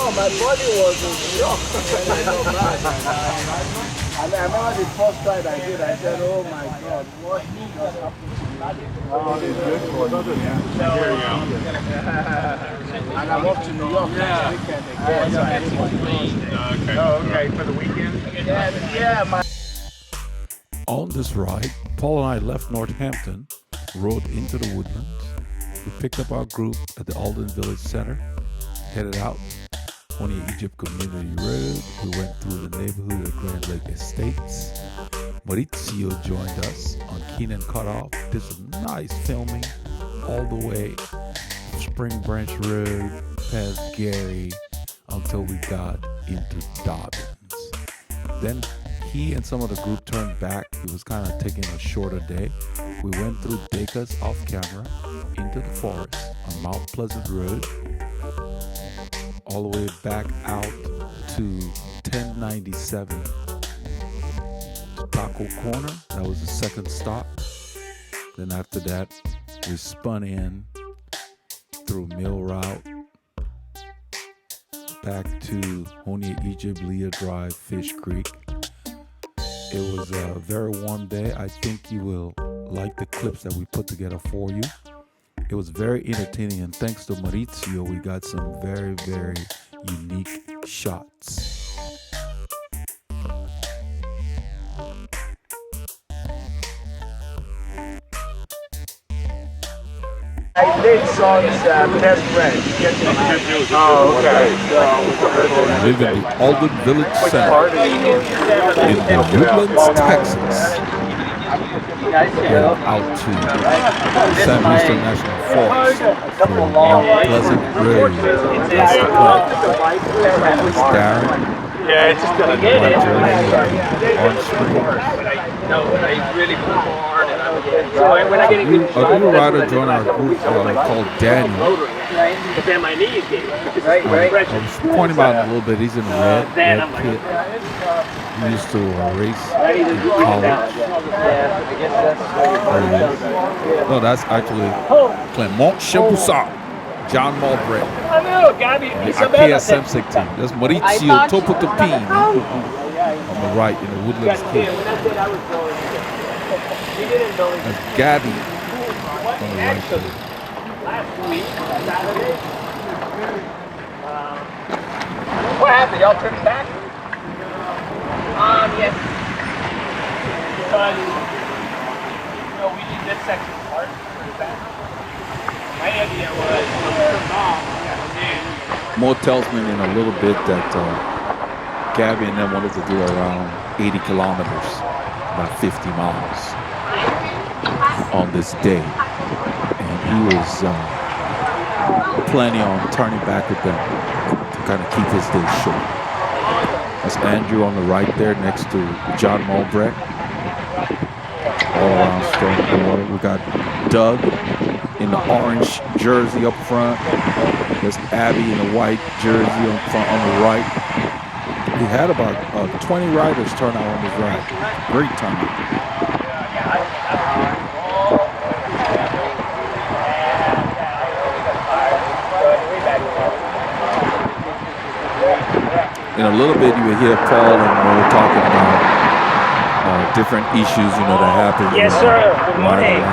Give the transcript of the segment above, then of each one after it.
No, my body was in shock. And I remember the first ride I did, I said, oh my God, what just happened to me? Oh, it's good for you. And I'm off to New York next weekend again. Okay, for the weekend? Yeah, On this ride, Paul and I left Northampton, rode into the woodlands. We picked up our group at the Alden Village Center, headed out Honea-Egypt Community Road. We went through the neighborhood of Grand Lake Estates. Maurizio joined us on Keenan Cutoff. Did some nice filming all the way Springbranch Road past Gary until we got into Dobbins. Then he and some of the group turned back. He was kind of taking a shorter day. We went through Dacus off camera into the forest on Mount Pleasant Road, all the way back out to 1097 Taco Corner. That was the second stop. Then after that, we spun in through Mill Route back to Honea-Egypt, Leah Drive, Fishcreek. It was a very warm day. I think you will like the clips that we put together for you. It was very entertaining, and thanks to Maurizio, we got some very, very unique shots. I did Son's best friend. Oh, okay. We live in the Alden Village Center in the Woodlands, Texas. Headed out to Sam Houston National Forest through Mount Pleasant Road. That's the plan. It's Darren. Yeah, it's just gonna get it. Orange Springs. No, I really pull hard. So when I get A new rider joined our group called Daniel. But then my knees gave it. I was pointing him out a little bit. He's in the red kit. He used to race in college. There he is. No, that's actually Clement Cheboussard, John Mulbray. I know, Gabby. The IKEA Semsek team. That's Maurizio Topotopin on the right in the Woodlands kit. That's Gabby on the right there. Last week, Saturday. What happened? Y'all turned back? Yes. Because, we leave this section apart for the back. My idea was turn off. Mo tells me in a little bit that Gabby and them wanted to do around 80 kilometers, about 50 miles on this day. And he was planning on turning back with them to kind of keep his day short. That's Andrew on the right there next to John Mulbrecht. All around strong water. We got Doug in the orange jersey up front. There's Abby in the white jersey on front on the right. We had about 20 riders turn out on this ride. Great turnout. In a little bit, you will hear Paul and Mo talking about different issues, that happen. Yes, sir. Good morning.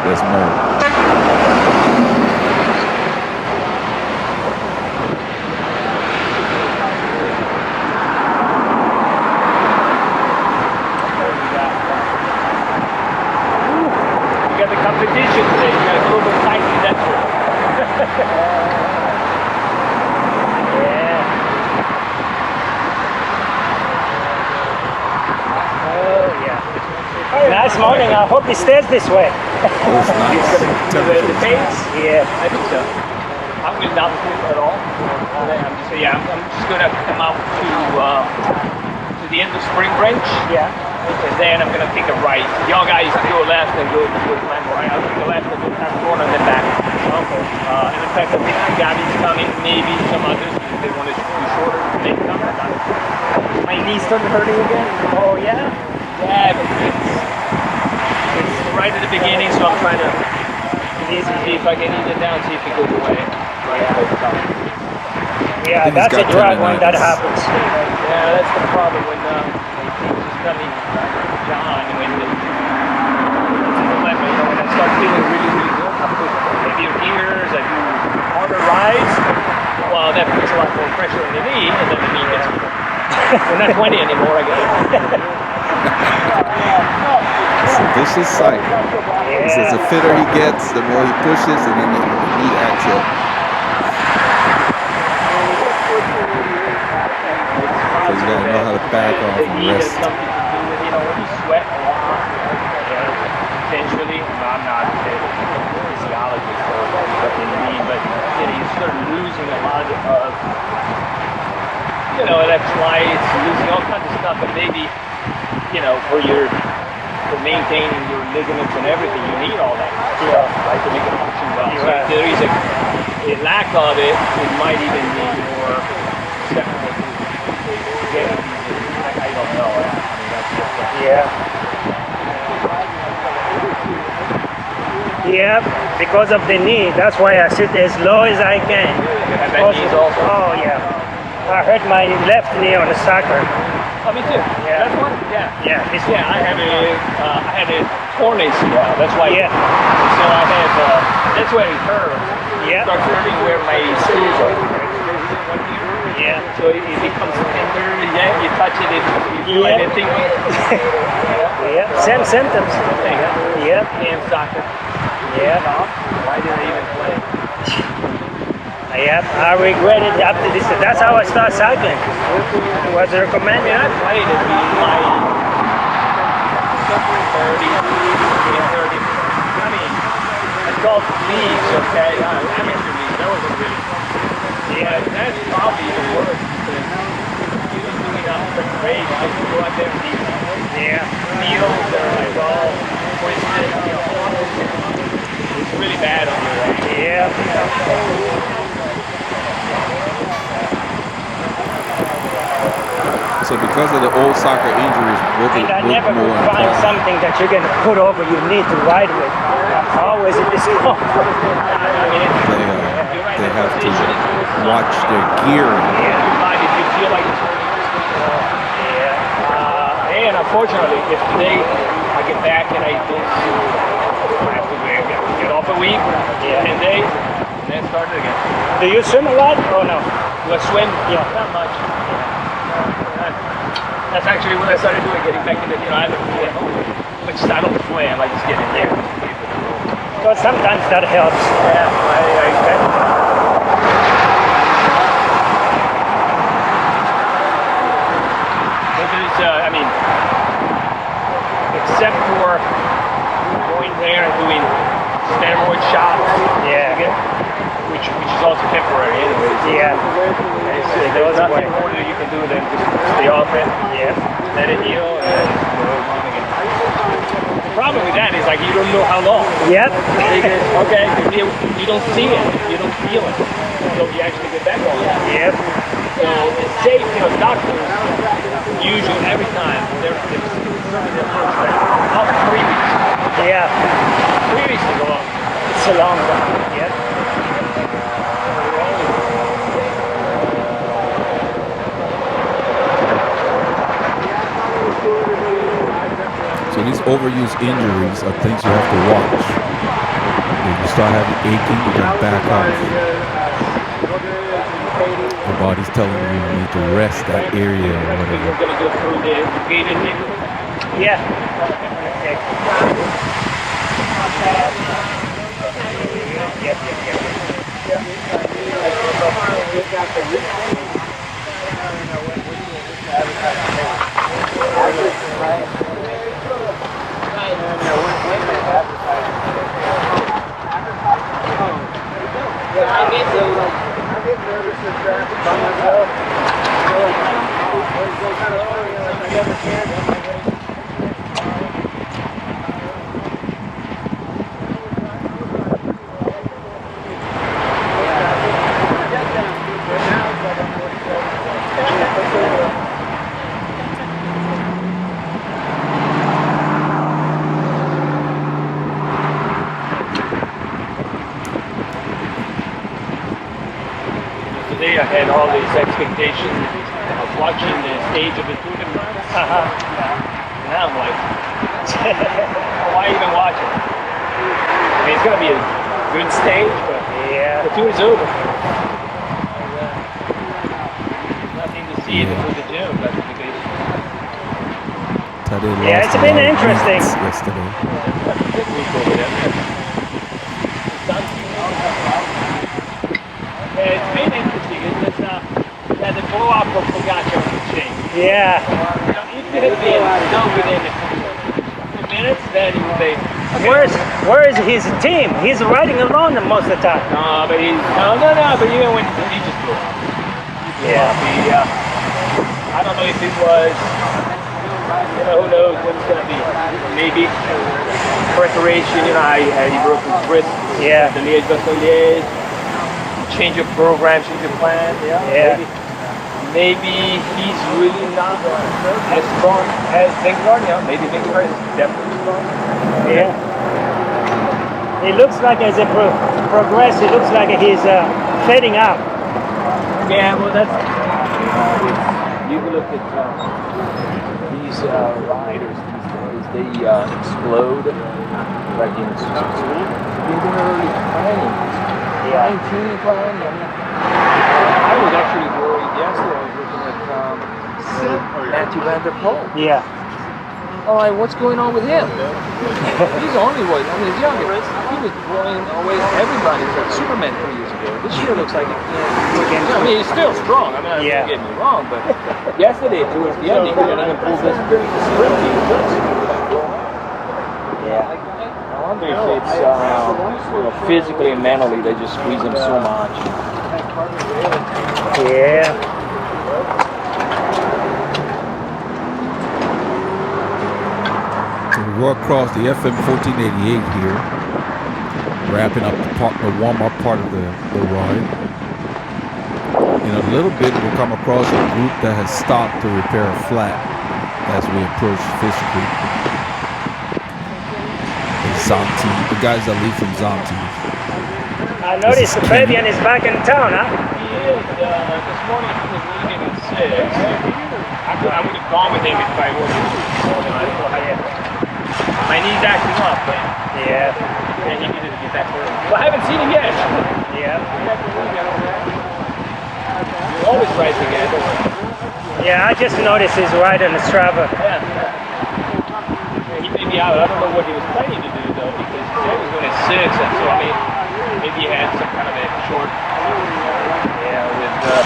There's Mo. You got the competition today. You got a little bit tightly that. Nice morning. I hope it stays this way. It's nice. The pace? Yeah, I think so. I'm going down the field at all. I'm just going to come out to the end of Springbranch. Yeah. And then I'm going to take a right. Y'all guys go left and go to Mariah. I'll take a left and go past the corner and then back. Okay. And in fact, I think Gabby's coming, maybe some others. If they want to do shorter, they can come. My knees started hurting again? Oh, yeah? Yeah, but it's right at the beginning, so I'm trying to easy. See if I can ease it down, see if it goes away. Yeah, that's a drag when that happens. Yeah, that's the problem when just coming John when the dilemma, you know, when I start feeling really, really good, I put heavier gears, I do harder rides. Well, that puts a lot more pressure on the knee, and then the knee gets we're not 20 anymore, I guess. It's a vicious cycle. He says the fitter he gets, the more he pushes, and then the knee acts up. So you gotta know how to back off and rest. Something to do with, you know, when you sweat a lot, potentially, I'm not a physiologist or in the knee, but you know, you start losing a lot of, you know, electrolytes, losing all kinds of stuff, and maybe, you know, for maintaining your ligaments and everything, you need all that stuff, right, to make it function well. So if there is a lack of it, it might even be more susceptible to getting disease. I don't know. I mean, that's just Yeah, because of the knee. That's why I sit as low as I can. You have that knees also? Oh, yeah. I hurt my left knee on the soccer. Oh, me too. Yeah. That one? Yeah. Yeah. Yeah, I had a torn ACL. That's why. Yeah. So I have, that's where it hurts. Yeah. It starts hurting where my screws are. Yeah. So it becomes tender. Yeah, you touch it, you feel like it tingling. Yeah. Same symptoms. Yeah. And soccer. Yeah. Why did I even play? Yeah, I regret it after this. That's how I started cycling. Was recommended. I played it in my 30s, 30s. I mean, adult leagues, okay? Amateur leagues, that wasn't really fun. Yeah, that's probably the worst because you don't do enough preparation to go out there and eat. Yeah. Meals that are like all twisted, you know. It's really bad on your end. Yeah. So because of the old soccer injuries, what And I more never could find important? something that you're going to put over your knee to ride with. Always a discomfort. They have to watch their gear. If you feel like it's and unfortunately, if today I get back and I don't I have to get off a week, 10 days, and then start it again. Do you swim a lot or no? Do I swim? Yeah. Not much. That's actually what I started doing, getting back into, you know, I which I don't swim, I just get in there. Because sometimes that helps. Yeah, I bet. I mean, except for going there and doing steroid shots, which is also temporary anyways. Yeah. There's nothing more that you can do than just stay off it, let it heal, and then move on again. The problem with that is like you don't know how long. Yep. Okay, you don't see it, you don't feel it, so you actually get back on it. Yep. So it's safe, you know, doctors usually every time they're up 3 weeks. Yeah. 3 weeks to go up. It's a long time. Yep. So these overuse injuries are things you have to watch. If you start having aching, you're going to back off. Your body's telling you need to rest that area or whatever. We're going to go through the gated thing. Yeah. had all these expectations of watching the stage of the tournament. Now I'm like, why even watch it? I mean, it's going to be a good stage, but the tour is over. Nothing to see before the June classification. Yeah, it's been interesting. Yesterday. Yeah, it's been interesting. It's just the blow-up of Pogacar on the chain. Yeah. You know, if it had been done within a few minutes, then it would be. Where is his team? He's riding alone most of the time. No, but but even when he just blew up. I don't know if it was. Who knows what it's going to be. Maybe preparation, he broke his wrist. Yeah. The Liège-Bastogne, change of program, change of plan. Maybe he's really not as strong as Vingegaard. Maybe Vingegaard is definitely strong. Yeah. It looks like as it progresses, it looks like he's fading out. Yeah, well that's, you look at these riders these days, they explode like in Souke. They've been early planning. 19 planning. I was actually worried yesterday. I was looking at Matthew Van Der Poel. Yeah. Oh, what's going on with him? He's only he's younger. He was blowing away everybody. He was like Superman 3 years ago. This year looks like I mean, he's still strong. I mean, don't get me wrong, but yesterday towards the end, he couldn't even pull this sprint team. I wonder if it's physically and mentally they just squeeze him so much. Yeah. We go across the FM 1488 here, wrapping up the warm-up part of the ride. In a little bit, we'll come across a group that has stopped to repair a flat as we approach Fishcreek. The guys that leave from Zante. I noticed Fabian is back in town, huh? He is. This morning he was leaving at 6. I would have gone with him if I wasn't. My knee's acting up, but yeah, he needed to get that early. Well, I haven't seen him yet. Yeah. You're always right together. Yeah, I just noticed he's right on the Strava. Yeah. He may be out. I don't know what he was planning to do though, because he said he was going at 6, and so I mean, maybe he had some kind of a short,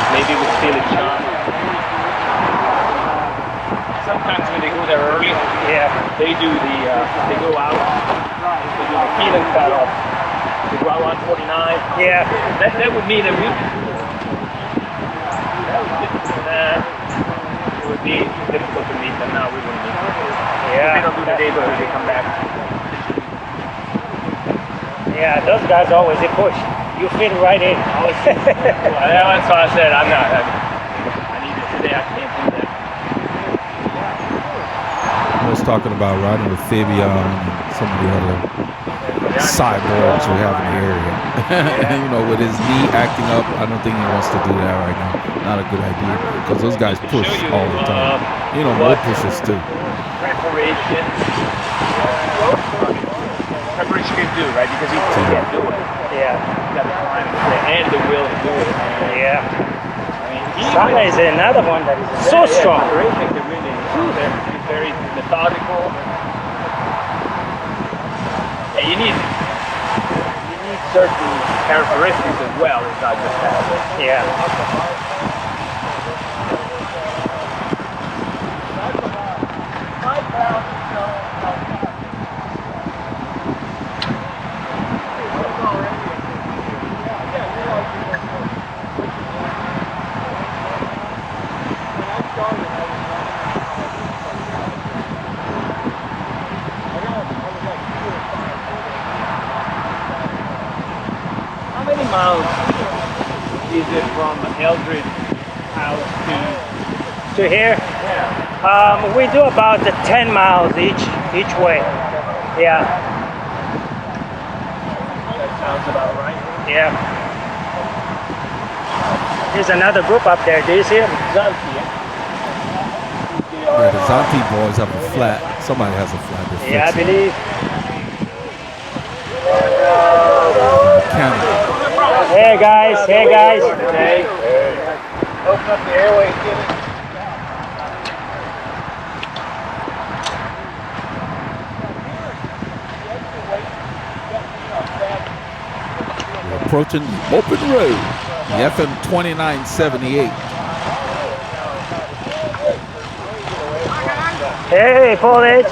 maybe with Felix John. Sometimes when they go there early, they do they go out, they do the Keenan cutoff, they go out on 49. Yeah. That would mean that it would be difficult to meet them now. We wouldn't meet them. Yeah. They don't do the day before they come back. Yeah, those guys always, they push. You fit right in. Well, that's why I said I need it today. I can't do that. I was talking about riding with Fabian and some of the other cyborgs we have in the area. With his knee acting up, I don't think he wants to do that right now. Not a good idea, because those guys push all the time. More pushes too. Preparation can do, right? Because he can't do it. Yeah. He's got the time and the will to do it. Yeah. I mean, Sana is another one that is so strong. Preparation can really He's very methodical. Yeah, you need certain characteristics as well. It's not just that. Yeah. How many miles is it from Eldred house to here? Yeah. We do about 10 miles each way. Yeah. That sounds about right. Yeah. There's another group up there. Do you see them? Yeah, the Zanti boys have a flat. Somebody has a flat. Yeah, I believe. Mechanic. Hey guys, hey guys. Hey. Open up the airway and get it. We're approaching the open road, the FM 2978. Hey, foliage.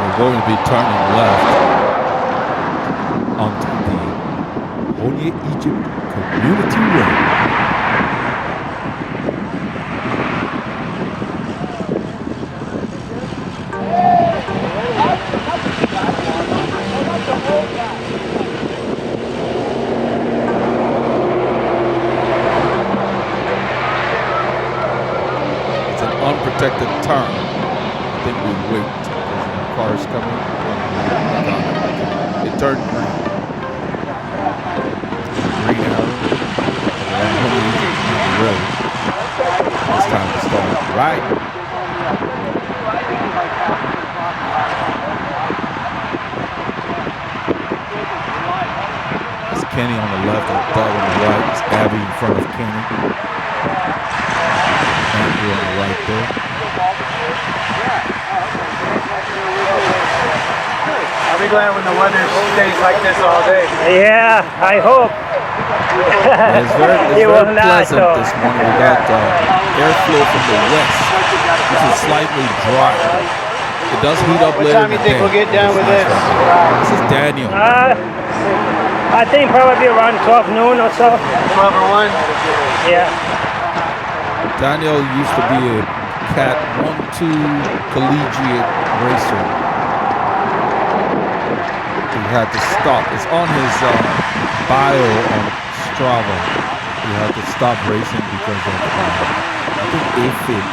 We're going to be turning left onto the Honea-Egypt Community Road. It's an unprotected turn. I think we wait. Cars coming. It turned green. Green arrow. It's time to start right. It's Kenny on the left and Doug on the right. It's Abby in front of Kenny. Andrew on the right there. I'll be glad when the weather stays like this all day. Yeah, I hope. It's very pleasant this morning. We got airflow from the west, which is slightly dry. It does heat up later. What time do you think we'll get done with this? This is Daniel. I think probably around 12 noon or so. 12 or 1? Yeah. Daniel used to be a Cat 1-2 collegiate racer. He had to stop. It's on his bio on Strava. He had to stop racing because of, I think, AFib.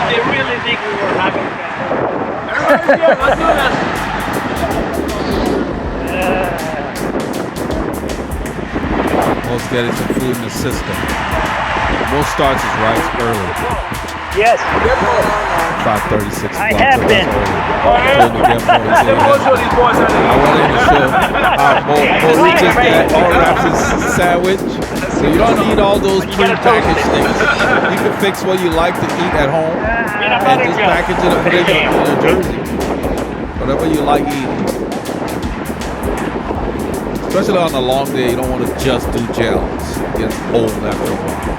They really think we were having fun. Everybody, yeah, let's do this. Most getting some food in the system. Most starts is right early. Yes. 5:36. I have been. I want him to show how Mo just got all wraps his sandwich. So you don't need all those pre-packaged things. You can fix what you like to eat at home and just package it and put it in your jersey. Whatever you like eating. Especially on a long day, you don't want to just do gels. It gets old after a while.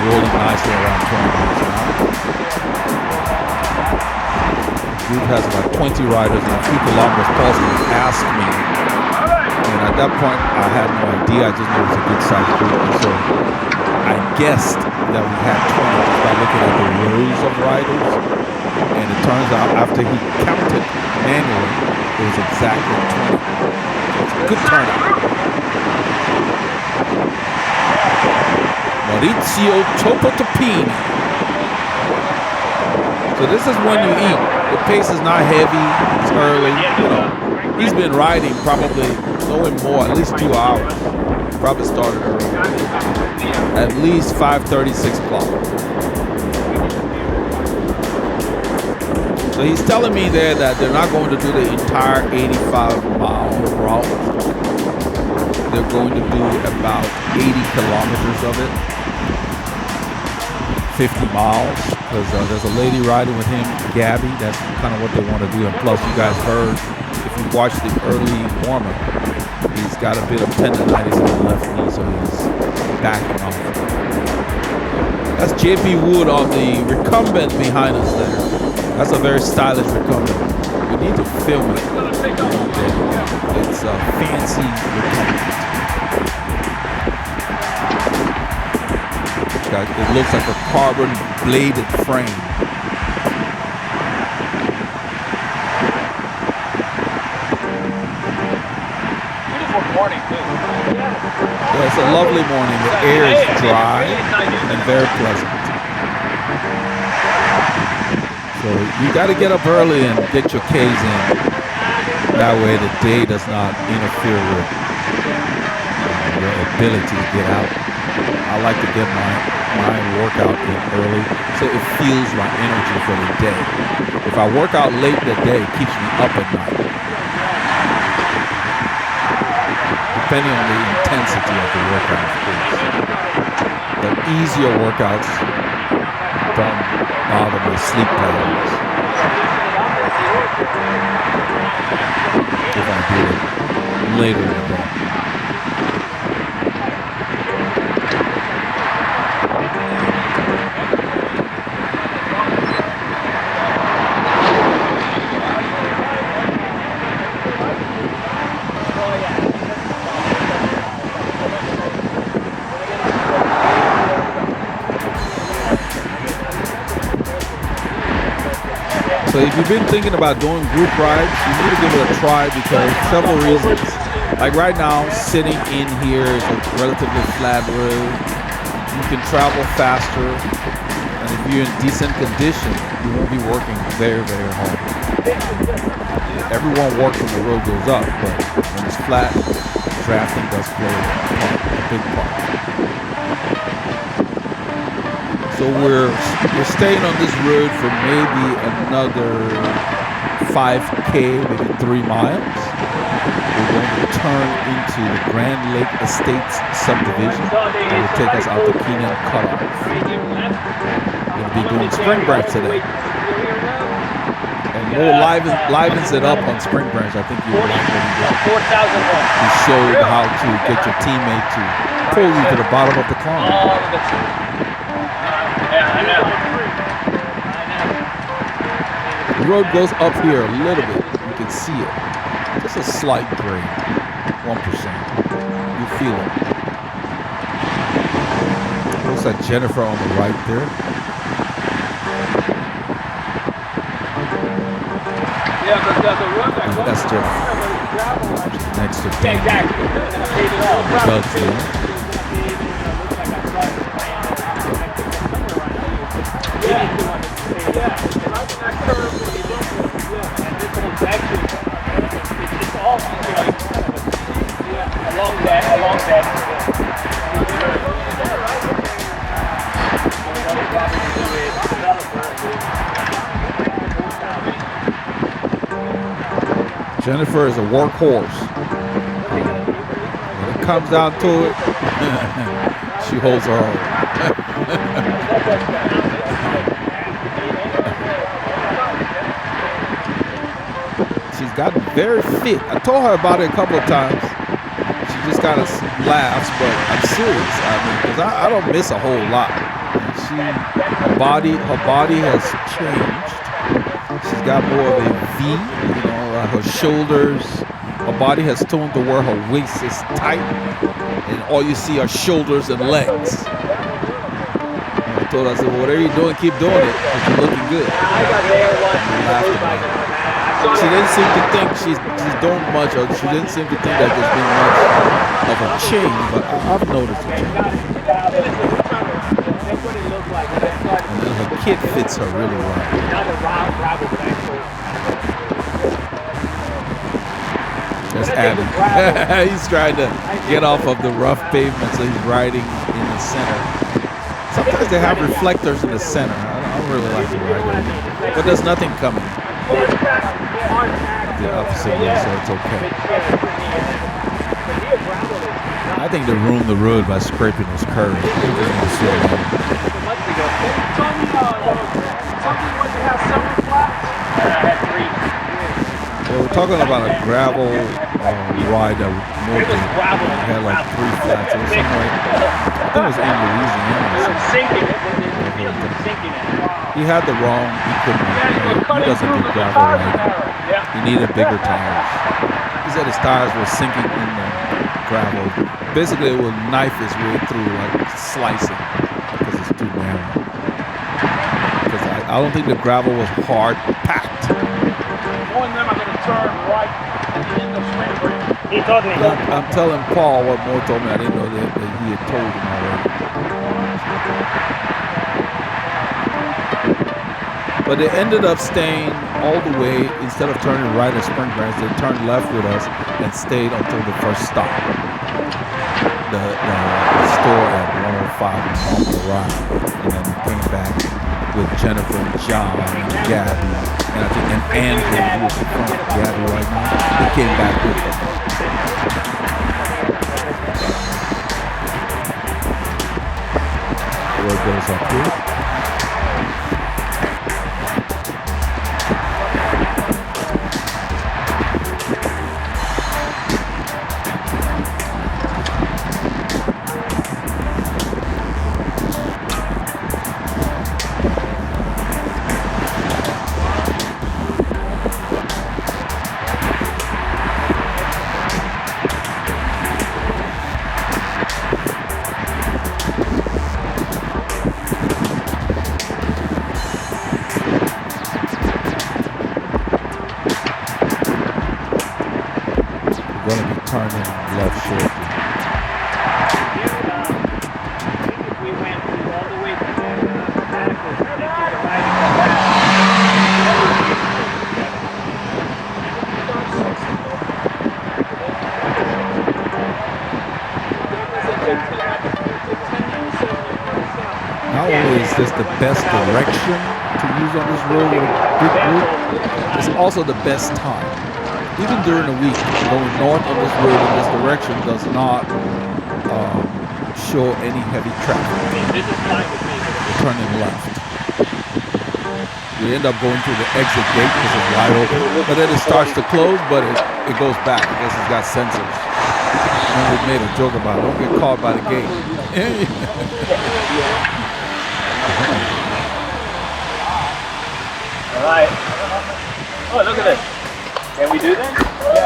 Rolling nicely around 20 miles an hour. The group has about 20 riders and a few kilometers. Paul asked me, and at that point I had no idea. I just knew it was a good sized group, and so I guessed that we had 20 just by looking at the rows of riders. And it turns out after he counted manually, it was exactly 20. So it's a good turnout. Maurizio Topotopini. So this is when you eat. The pace is not heavy. It's early. You know, he's been riding probably knowing more, at least 2 hours. Probably started early. At least 5:30, 6 o'clock. So he's telling me there that they're not going to do the entire 85-mile route. They're going to do about 80 kilometers of it. 50 miles, because there's a lady riding with him, Gabby. That's kind of what they want to do. And plus, you guys heard, if you watched the early warm-up, he's got a bit of tendonitis in the left knee, so he's backing off. That's JP Wood on the recumbent behind us there. That's a very stylish recumbent. We need to film it. It's a fancy recumbent. It looks like a carbon bladed frame. morning too. Yeah, it's a lovely morning. The air is dry and very pleasant. So you got to get up early and get your K's in. That way the day does not interfere with your ability to get out. I like to get my workout in early so it fuels my energy for the day. If I work out late in the day, it keeps me up at night. Depending on the intensity of the workout, of course. The easier workouts don't bother my sleep patterns. If I do it later in the day. So if you've been thinking about doing group rides, you need to give it a try because several reasons. Like right now, sitting in here is a relatively flat road. You can travel faster, and if you're in decent condition, you won't be working very, very hard. Everyone works when the road goes up, but when it's flat, drafting does play a big part. So we're staying on this road for maybe another 5K, maybe 3 miles. We're going to turn into the Grand Lake Estates subdivision that will take us out to Keenan Cutoff. We're going to be doing Springbranch today. And more livens it up on Springbranch. I think you will like what he did. He showed how to get your teammate to pull you to the bottom of the climb. The road goes up here a little bit. You can see it. Just a slight grade. 1%. You feel it. Looks like Jennifer on the right there. That's Jennifer. Next to Dan. Blvd. Along that. Jennifer is a workhorse. When it comes down to it, she holds her own. She's gotten very fit. I told her about it a couple of times. She just kind of laughs, but I'm serious. I mean, because I don't miss a whole lot. Her body has changed. She's got more of a V, you know, her shoulders. Her body has toned to where her waist is tight, and all you see are shoulders and legs. And I told her, I said, well, whatever you're doing, keep doing it, because you're looking good. And laughed about it. She didn't seem to think she's doing much, or she didn't seem to think that there's been much of a change, but I've noticed a change. And then her kit fits her really well. That's Abby. He's trying to get off of the rough pavement, so he's riding in the center. Sometimes they have reflectors in the center. I don't really like to ride over, but there's nothing coming. The opposite way, so it's okay. I think they ruined the road by scraping those curves. Well, we're talking about a gravel ride that had like 3 flats. It was somewhere, I think it was in Louisiana. He had the wrong equipment. He doesn't do gravel riding. He needed bigger tires. He said his tires were sinking in the gravel. Basically, it would knife his way through, like slicing, because it's too narrow. Because I don't think the gravel was hard packed. Going them, I'm going to turn right at the end of Springbranch. He told me. I'm telling Paul what Mo told me. I didn't know that he had told him already. But they ended up staying all the way. Instead of turning right at Springbranch, they turned left with us and stayed until the first stop. The store at 105 and Mariah. And then we came back with Jennifer and John and Gabby. And I think Andrew, who was in front of Gabby right now, they came back with them. Where goes up here? Going to be turning left shortly. We went all the way to the Not only is this the best direction to use on this road with a big group, it's also the best time. Even during the week, going north on this road in this direction does not show any heavy traffic. Turning left. We end up going through the exit gate because it's wide open, but then it starts to close, but it goes back because it's got sensors. And we made a joke about it. Don't get caught by the gate. All right. Oh, look at this. Can we do that?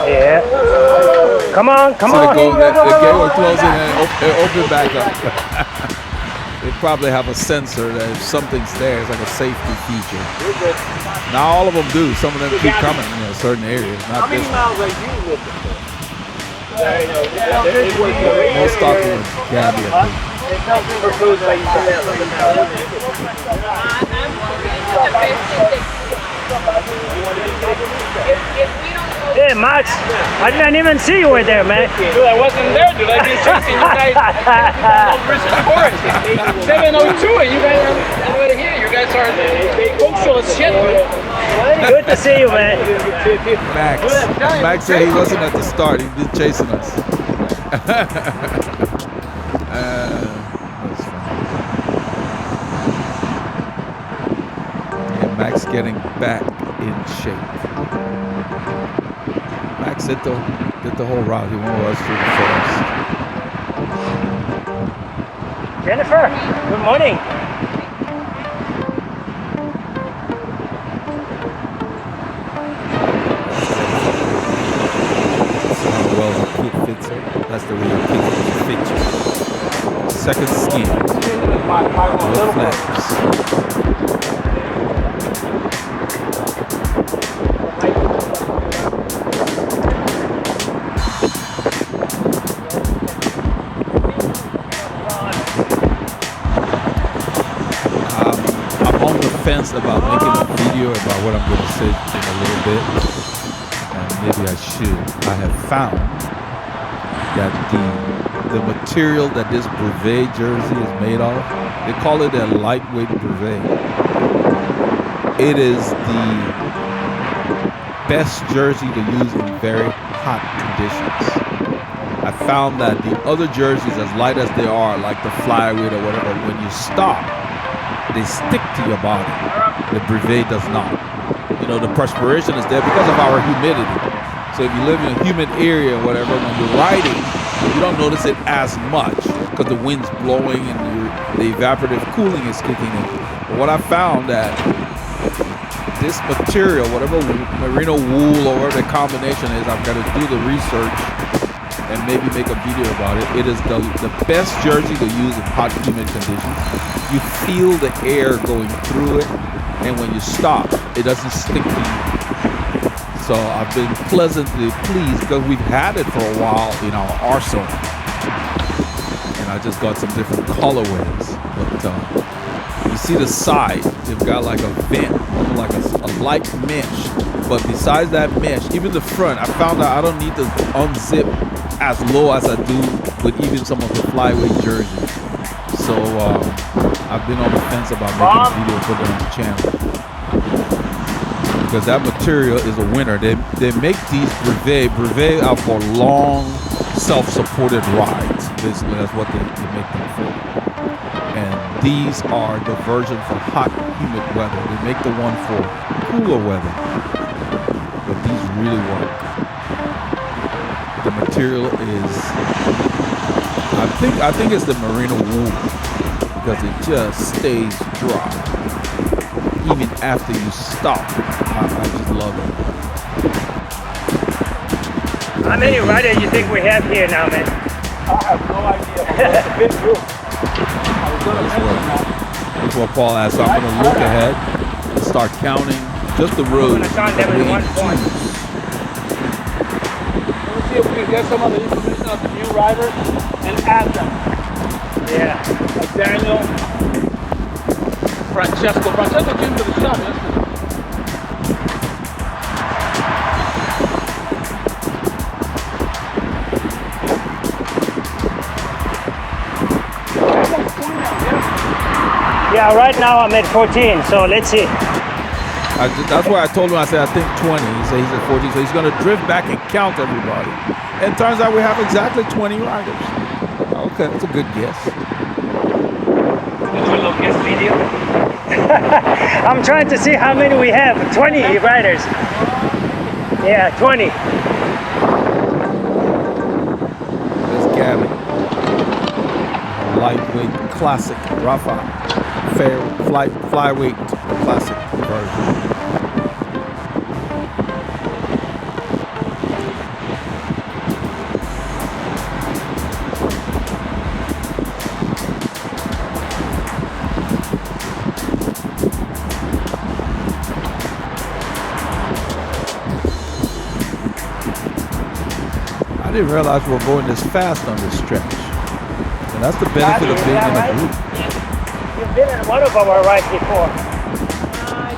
Yeah. Come on, come So on. the gate will close and it open back up. They probably have a sensor that if something's there, it's like a safety feature. Now all of them do. Some of them keep coming in certain areas. Not this one. miles are you looking for? Most talking with Gabby. I think. Hey, Max, I didn't even see you were there, man. Dude, I wasn't there, dude. I've been chasing you guys. 7:02, and you guys are over here. You guys are punctual as shit, dude. Good to see you, man. Max said he wasn't at the start. He's been chasing us. That's funny. Yeah, Max getting back in shape. Max did the whole route. He won't rush through the forest. Jennifer, good morning. How well the kid fits her. That's the way the kid fits you. Second skin. No flaps. Fence about making a video about what I'm going to say in a little bit, and maybe I should. I have found that the material that this Blvd jersey is made of, they call it a lightweight Blvd. It is the best jersey to use in very hot conditions. I found that the other jerseys, as light as they are, like the flyweight or whatever, when you stop, they stick to your body. The Blvd does not. You know, the perspiration is there because of our humidity. So if you live in a humid area or whatever, when you're riding, you don't notice it as much because the wind's blowing and the evaporative cooling is kicking in. But what I found that this material, whatever merino wool or whatever the combination is, I've got to do the research and maybe make a video about it. It is the best jersey to use in hot, humid conditions. You feel the air going through it, and when you stop, it doesn't stick to you. So I've been pleasantly pleased because we've had it for a while in our arsenal. And I just got some different colorways. But you see the side, they've got like a vent, like a light mesh. But besides that mesh, even the front, I found out I don't need to unzip as low as I do with even some of the flyweight jerseys. So I've been on the fence about making a video for them on the channel. Because that material is a winner. They make these Blvd out for long self-supported rides. Basically, that's what they make them for. And these are the version for hot, humid weather. They make the one for cooler weather. But these really work. The material is, I think it's the merino wool because it just stays dry even after you stop. I just love it. How many riders do you think we have here now, man? I have no idea. It's a big group. I was going to mention that. That's what Paul asked. So I'm going to look ahead and start counting just the roads. I'm going to count them in 1 point. Let's see if we can get some of the information of the new riders and add them. Yeah. Like Daniel, Francesco. Francesco came to the shop yesterday. Yeah, right now I'm at 14, so let's see. That's why I told him, I said, I think 20. He said he's at 14, so he's going to drift back and count everybody. And it turns out we have exactly 20 riders. Okay, that's a good guess. Do a little guess video. I'm trying to see how many we have. 20 riders. Yeah, 20. There's Gabby. Lightweight classic Rafa. Fair flyweight classic version. I didn't realize we were going this fast on this stretch. And that's the benefit of being in a group. You've been in one of our rides before.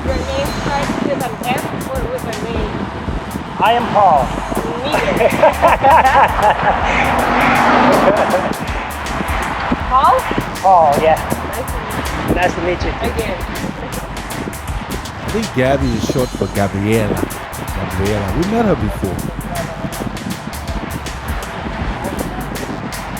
Your name starts with an F or with a name? I am Paul. Neither. Paul? Paul, yeah. Nice to meet you. Nice to meet you. Again. I think Gabby is short for Gabriela. Gabriela. We met her before.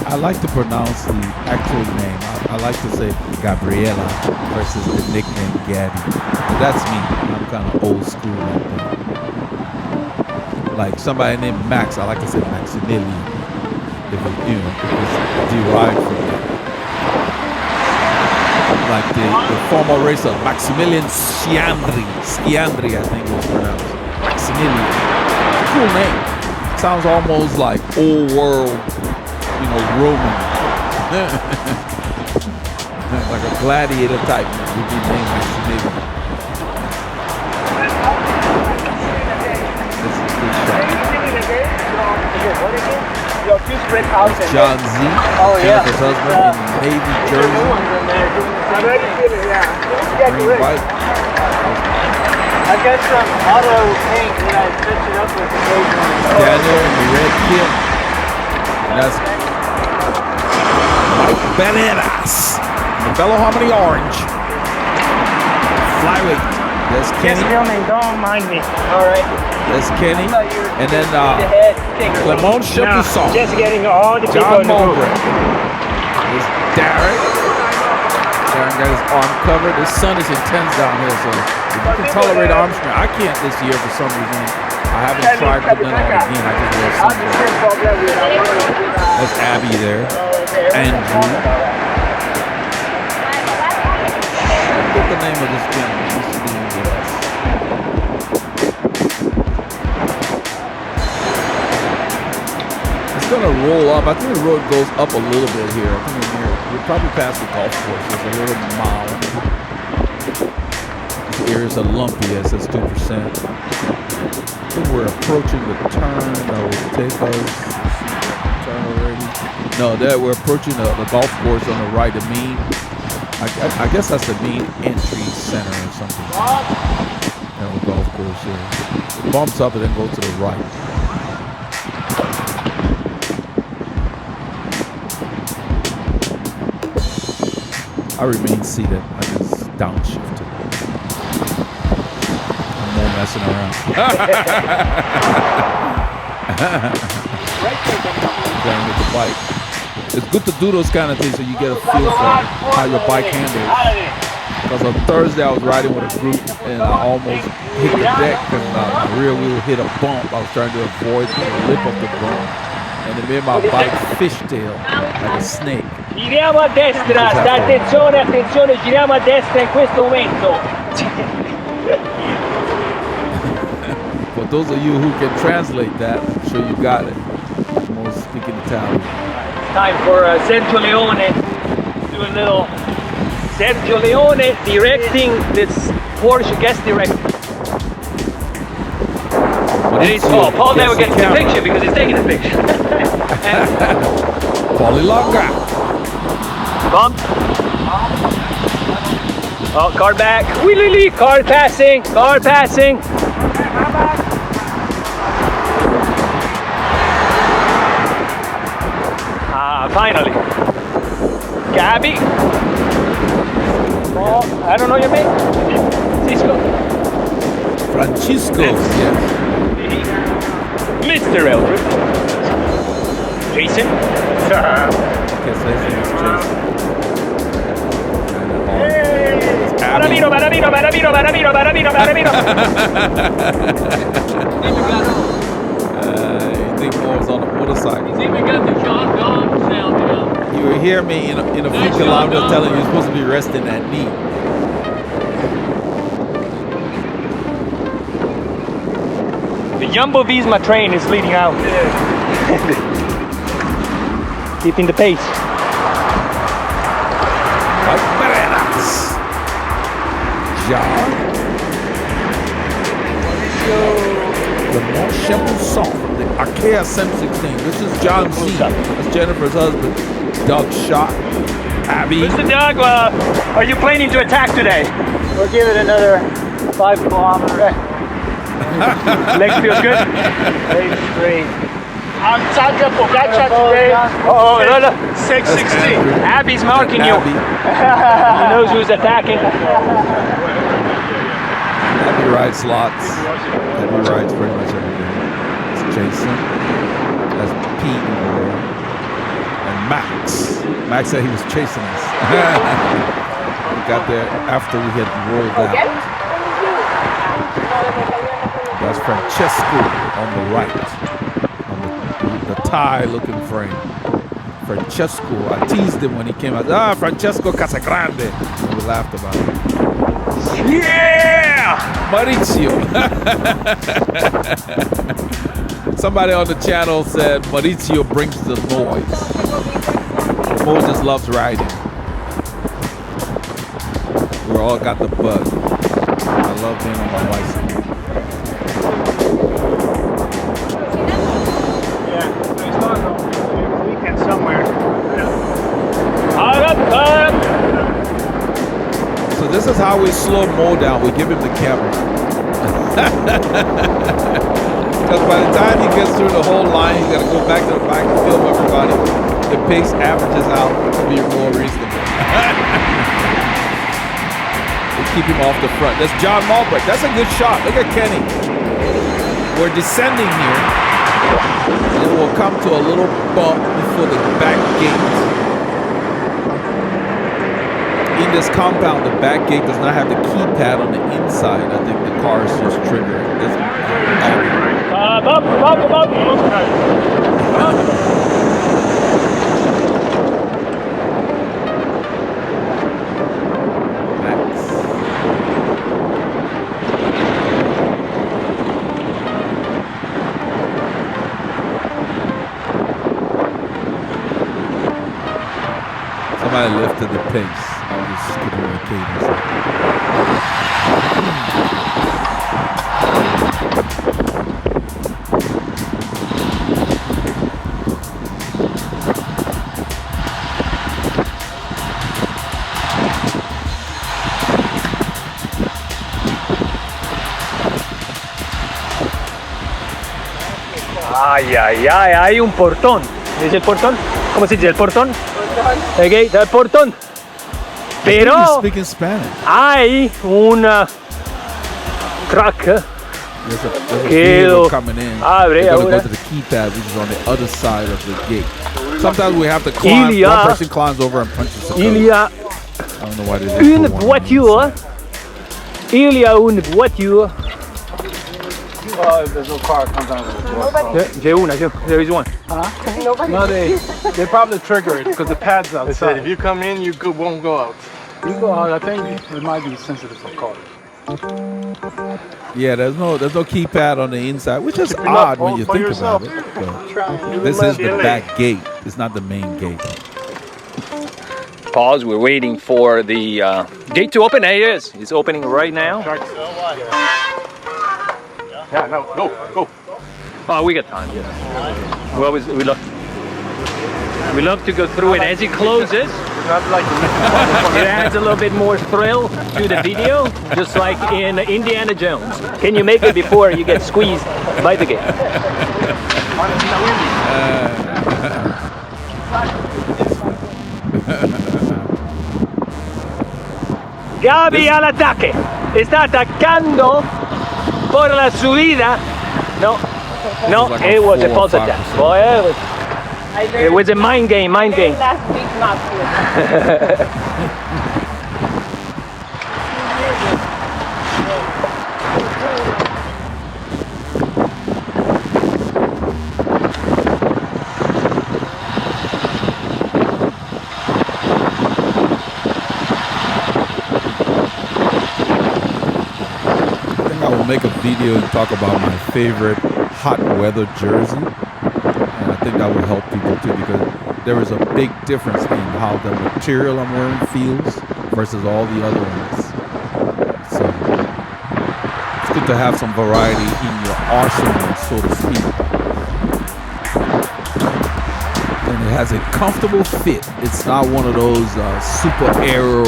I like to pronounce the actual name. I like to say Gabriela versus the nickname Gabby. But that's me. I'm kind of old school like that. Like somebody named Max, I like to say Maximilian. If it, if it's derived from that. Like the former racer Maximilian Sciandri, I think it's pronounced. Maximilian. Cool name. Sounds almost like old world, Roman. Like a gladiator type would be named Maximilian. This is a good shot. John Z, Jennifer's husband in Navy jersey. Green white. I got some auto paint that I touch it up with occasionally. Daniel in the red kit. And that's Mike Bananas. The Veloharmony orange. Flyweight. There's Kenny. Just filming, don't mind me. All right. There's Kenny. And then Clement No, Chapuisson. just getting all the people John in the group. Mulgrew. There's Darren. Darren got his arm covered. His sun is intense down here, so if you can tolerate arm strength. I can't this year for some reason. I haven't tried putting it on again. I just wear sunblock. There's Abby there. Andrew. I forget the name of this gentleman. He used to be with us. It's gonna roll up. I think the road goes up a little bit here. I think we're probably past the golf course. It's a little mild. This area is a lumpy, it says 2%. think we're approaching the turn that will take us. Turn already. No, that we're approaching the golf course on the right. The main. I guess that's the main entry center or something. And the golf course here. It bumps up and then go to the right. I remain seated. I just downshifted. I'm more messing around. Playing with the bike. It's good to do those kind of things so you get a feel for how your bike handles. Because on Thursday I was riding with a group and I almost hit the deck and my rear wheel hit a bump. I was trying to avoid the lip of the bump. And it made my bike fishtail like a snake. Giriamo a destra, attenzione, giriamo a destra in questo momento. For those of you who can translate that, I'm sure you got it. Most speaking Italian. Time for Sergio Leone. Do a little Sergio Leone directing this Porsche guest director. Paul never gets the picture because he's taking the picture. Polilonga. Bump. Oh, car back. Wheelie, car passing. Finally. Gabby. Oh, I don't know your name. Francisco. Yes. Mr. Eldred. Jason. Guess his name is Jason. Baramino. You think more was on a motorcycle. He's even got the John Gong sound down. You will hear me in a few kilometers telling you you're supposed to be resting that knee. The Jumbo Visma train is leading out. Keeping the pace. John. The Montchamp the Arkea SM16. This is John Z. That's Jennifer's husband. Doug shot. Abby. Mr. Doug, are you planning to attack today? We'll give it another 5 kilometers. Legs feel good? Legs straight. I'm Sandra Pogaccia today. Oh, no. 616. Abby's marking you. Abby. He knows who's attacking. Abby rides lots. Abby rides pretty much every day. It's Jason. That's Pete and Max. Max said he was chasing us. We got there after we had rolled out. That's Francesco on the right. On the tie-looking frame. Francesco. I teased him when he came out. Francesco Casagrande. We laughed about it. Yeah! Maurizio. Somebody on the channel said Maurizio brings the noise. Moses loves riding. We all got the bug. I love being on my bicycle. Yeah, it's not a weekend somewhere. Up. So this is how we slow Mo down. We give him the camera. Because by the time he gets through the whole line, he's got to go back to the back and film everybody. The pace averages out to be more reasonable. We keep him off the front. That's John Malbrecht. That's a good shot. Look at Kenny. We're descending here. And then we'll come to a little bump before the back gate. In this compound, the back gate does not have the keypad on the inside. I think the car is just triggered. Up. Somebody lifted the pace. I'm just skipping the cadence. Ay, ay, ay, hay un portón. ¿Es el portón? ¿Cómo se dice el portón? El gate, el portón. Pero You speak in Spanish. hay una crack. There's a vehicle coming in. Abre They're gonna ahora. go to the keypad, which is on the other side of the gate. Sometimes we have to climb. Il y a- One person climbs over and punches the Il code. y a I don't know why they didn't une put one on the voiture. side. Il y a une voiture. There's no car comes out of the J'ai una, there is one. No, they probably trigger it because the pad's outside. If you come in, you won't go out. You go out, I think it might be sensitive for cars. Yeah, there's no keypad on the inside, which is odd when you think about it. But this is the back gate. It's not the main gate. Pause. We're waiting for the gate to open. There it is. It's opening right now. Yeah, no, go. Oh, we got time. Yes. We love to go through it as it closes. Not like It adds a little bit more thrill to the video, just like in Indiana Jones. Can you make it before you get squeezed by the gate? Gaby al ataque. Está atacando por la subida. No, no, It was like a it was a 4 or false 5%. attack. Well, it was a mind game, mind game. Last week, not good. I think I will make a video and talk about my favorite hot weather jersey. And I think that will help people too, because there is a big difference in how the material I'm wearing feels versus all the other ones. So it's good to have some variety in your arsenal, so to speak. And it has a comfortable fit. It's not one of those super aero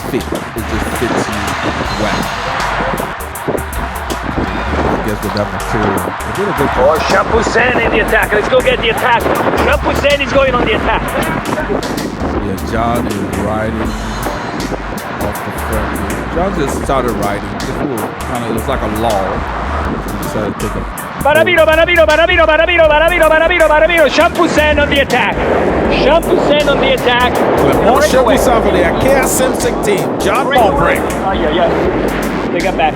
fit. It just fits you well. With that material. They did a good job. Oh, Champoussin in the attack. Let's go get the attack. Champoussin is going on the attack. Yeah, John is riding off the front. John just started riding. It was like a lull. He decided to take a... Barabino. Champoussin on the attack. Champoussin on the attack. Champoussin for the AccessoriesOutdoors team. John Ballbreak. Oh, yeah. They got back.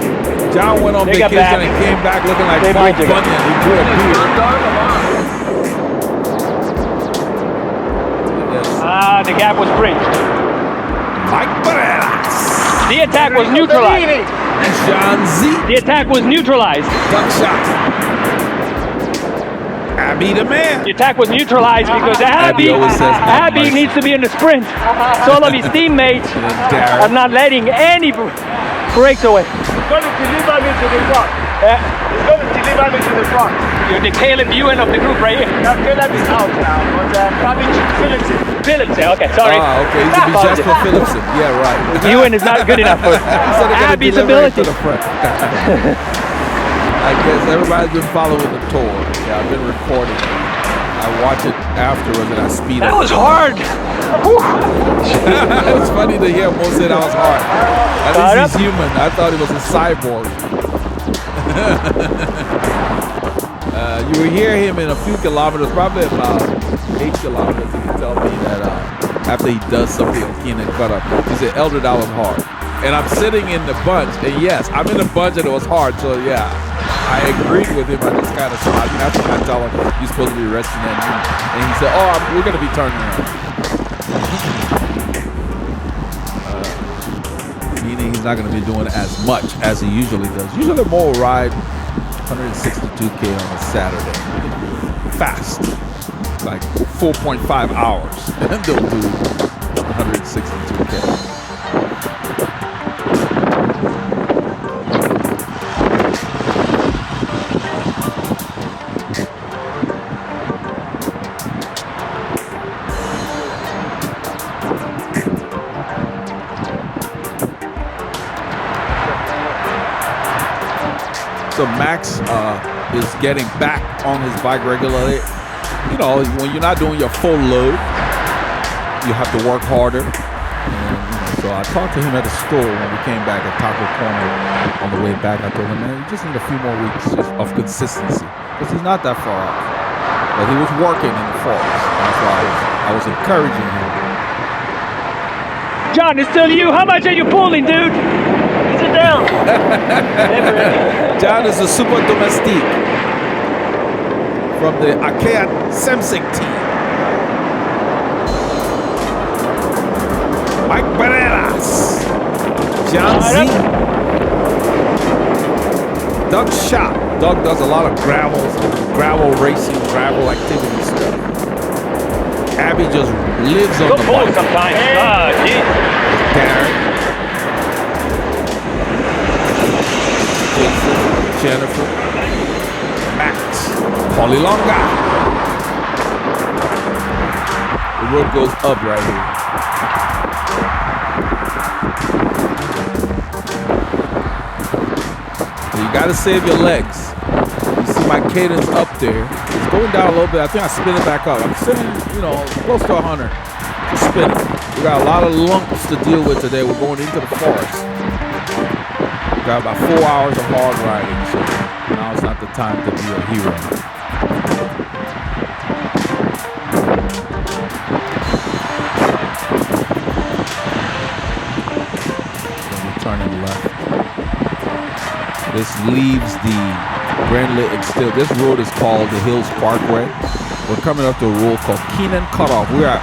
John went on They got vacation back. and came back looking like They Paul bridged it. Bunyan. He grew a beard. The gap was bridged. Mike Barelas. The attack was neutralized. John Z. The attack was neutralized. Duck shot. Abby the man. The attack was neutralized because Abby always says no Abby mercy. needs to be in the sprint. So all of his teammates Darren. are not letting any breaks away. It's going to deliver me to the front. It's going to deliver me to the front. You're the Caleb Ewan of the group right here. Now, Caleb is out now, but Phillips is. Phillips, okay, sorry. Okay, he's gonna be Jasper Phillipson. Yeah, right. Ewan is not good enough for So they're gonna Abby's deliver it ability. to the front. I guess everybody's been following the tour. Yeah, I've been recording it. I watch it afterwards and I speed That up. was hard. It's funny to hear Mo say that was hard. At least he's human. I thought he was a cyborg. You will hear him in a few kilometers, probably about 8 kilometers. He can tell me that after he does something on Keenan Cutoff, he said, Elder, that was hard. And I'm sitting in the bunch, and yes, I'm in the bunch and it was hard, so yeah. I agreed with him. I just kind of smiled. After I tell him you're supposed to be resting at noon. And he said, we're going to be turning around. Meaning he's not going to be doing as much as he usually does. Usually Mo will ride 162K on a Saturday. Fast. Like 4.5 hours. And they'll do 162K. So Max is getting back on his bike regularly. You know, when you're not doing your full load, you have to work harder. And, so I talked to him at the store when we came back at Taco Corner on the way back. I told him, man, you just need a few more weeks of consistency because he's not that far off. But he was working in the forest. That's why I was encouraging him. John, it's still you. How much are you pulling, dude? Sit down. John is a super domestique from the Arcade Samsung team. Mike Bananas, John Z, Doug Shop. Doug does a lot of gravel racing, gravel activity stuff. Abby just lives on the bike. Sometimes. Ah, geez. Darren, Jennifer, Max, Polly Longa. The road goes up right here. You gotta save your legs. You see my cadence up there. It's going down a little bit. I think I spin it back up. I'm sitting, close to 100. Just spin it. We got a lot of lumps to deal with today. We're going into the forest. We got about 4 hours of hard riding, so now it's not the time to be a hero. Turning left. This leaves the Brandley Extil. This road is called the Hills Parkway. We're coming up to a road called Keenan Cutoff. We are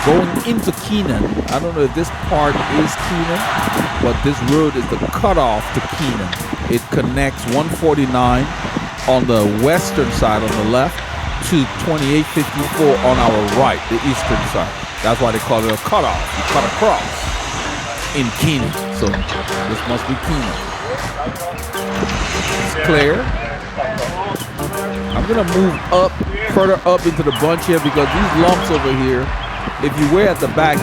going into Keenan. I don't know if this part is Keenan, but this road is the cutoff to Keenan. It connects 149 on the western side on the left to 2854 on our right, the eastern side. That's why they call it a cutoff. You cut across in Keenan. So this must be Keenan. It's clear. I'm gonna move up, further up into the bunch here because these lumps over here, if you wear at the back,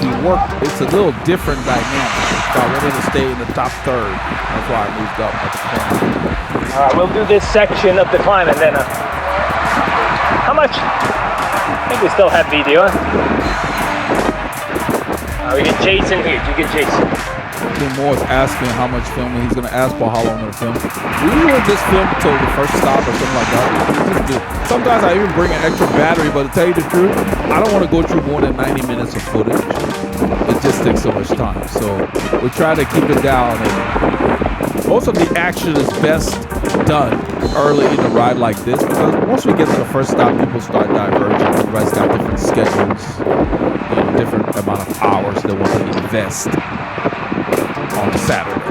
it's a little different dynamic. So I wanted to stay in the top third. That's why I moved up at the corner. All right, we'll do this section of the climb and then how much? I think we still have video. We get Jason here. You get Jason. Tim Moore is asking how much filming. He's going to ask for how long to film. We will just film till the first stop or something like that. Sometimes I even bring an extra battery, but to tell you the truth, I don't want to go through more than 90 minutes of footage. It just takes so much time. So we try to keep it down. And most of the action is best done early in the ride like this because once we get to the first stop, people start diverging. Everybody's got different schedules, different amount of hours they want to invest on Saturday.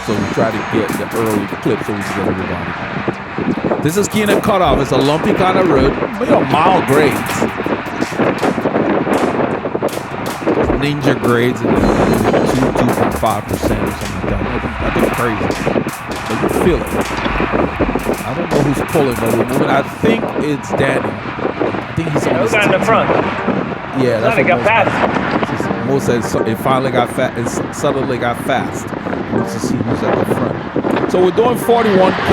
So we try to get the early clip so we can get everybody. This is Keenan Cutoff. It's a lumpy kind of road, mild grades. Ninja grades and 2.5% or something like that. Nothing crazy. But you feel it. I don't know who's pulling, but we're moving. I think it's Danny. I think he's on the in the front. Yeah, that's what got fast. Mo said it finally got fast. It suddenly got fast. Let's just see who's at the front. So we're doing 41K,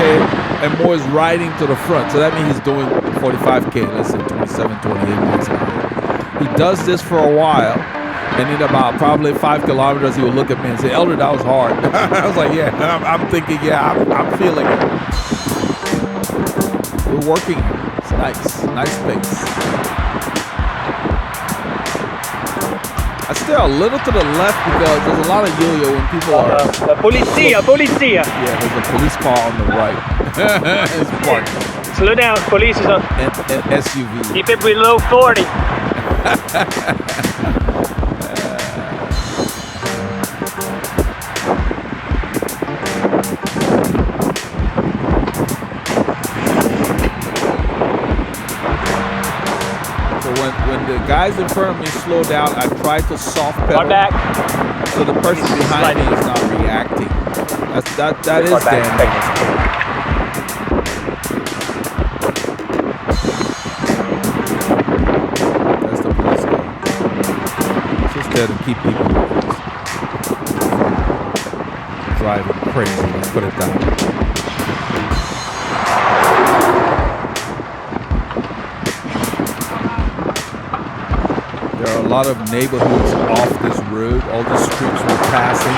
and Mo is riding to the front. So that means he's doing 45K. Let's say 27, 28 miles an hour. He does this for a while, and in about probably 5 kilometers, he will look at me and say, "Elder, that was hard." I was like, "Yeah." I'm thinking, "Yeah, I'm feeling it." We're working. It's nice pace. I stay a little to the left because there's a lot of yo-yo when people are... Policia! Yeah, there's a police car on the right. It's parked. Slow down, police is on. An SUV. Keep it below 40. When the guys in front of me slow down, I try to soft pedal. One back. So the person behind me is not reacting. That is damn. That's the police car. It's just there to keep people driving crazy. Let's put it down. lot of neighborhoods off this road. All the streets we're passing.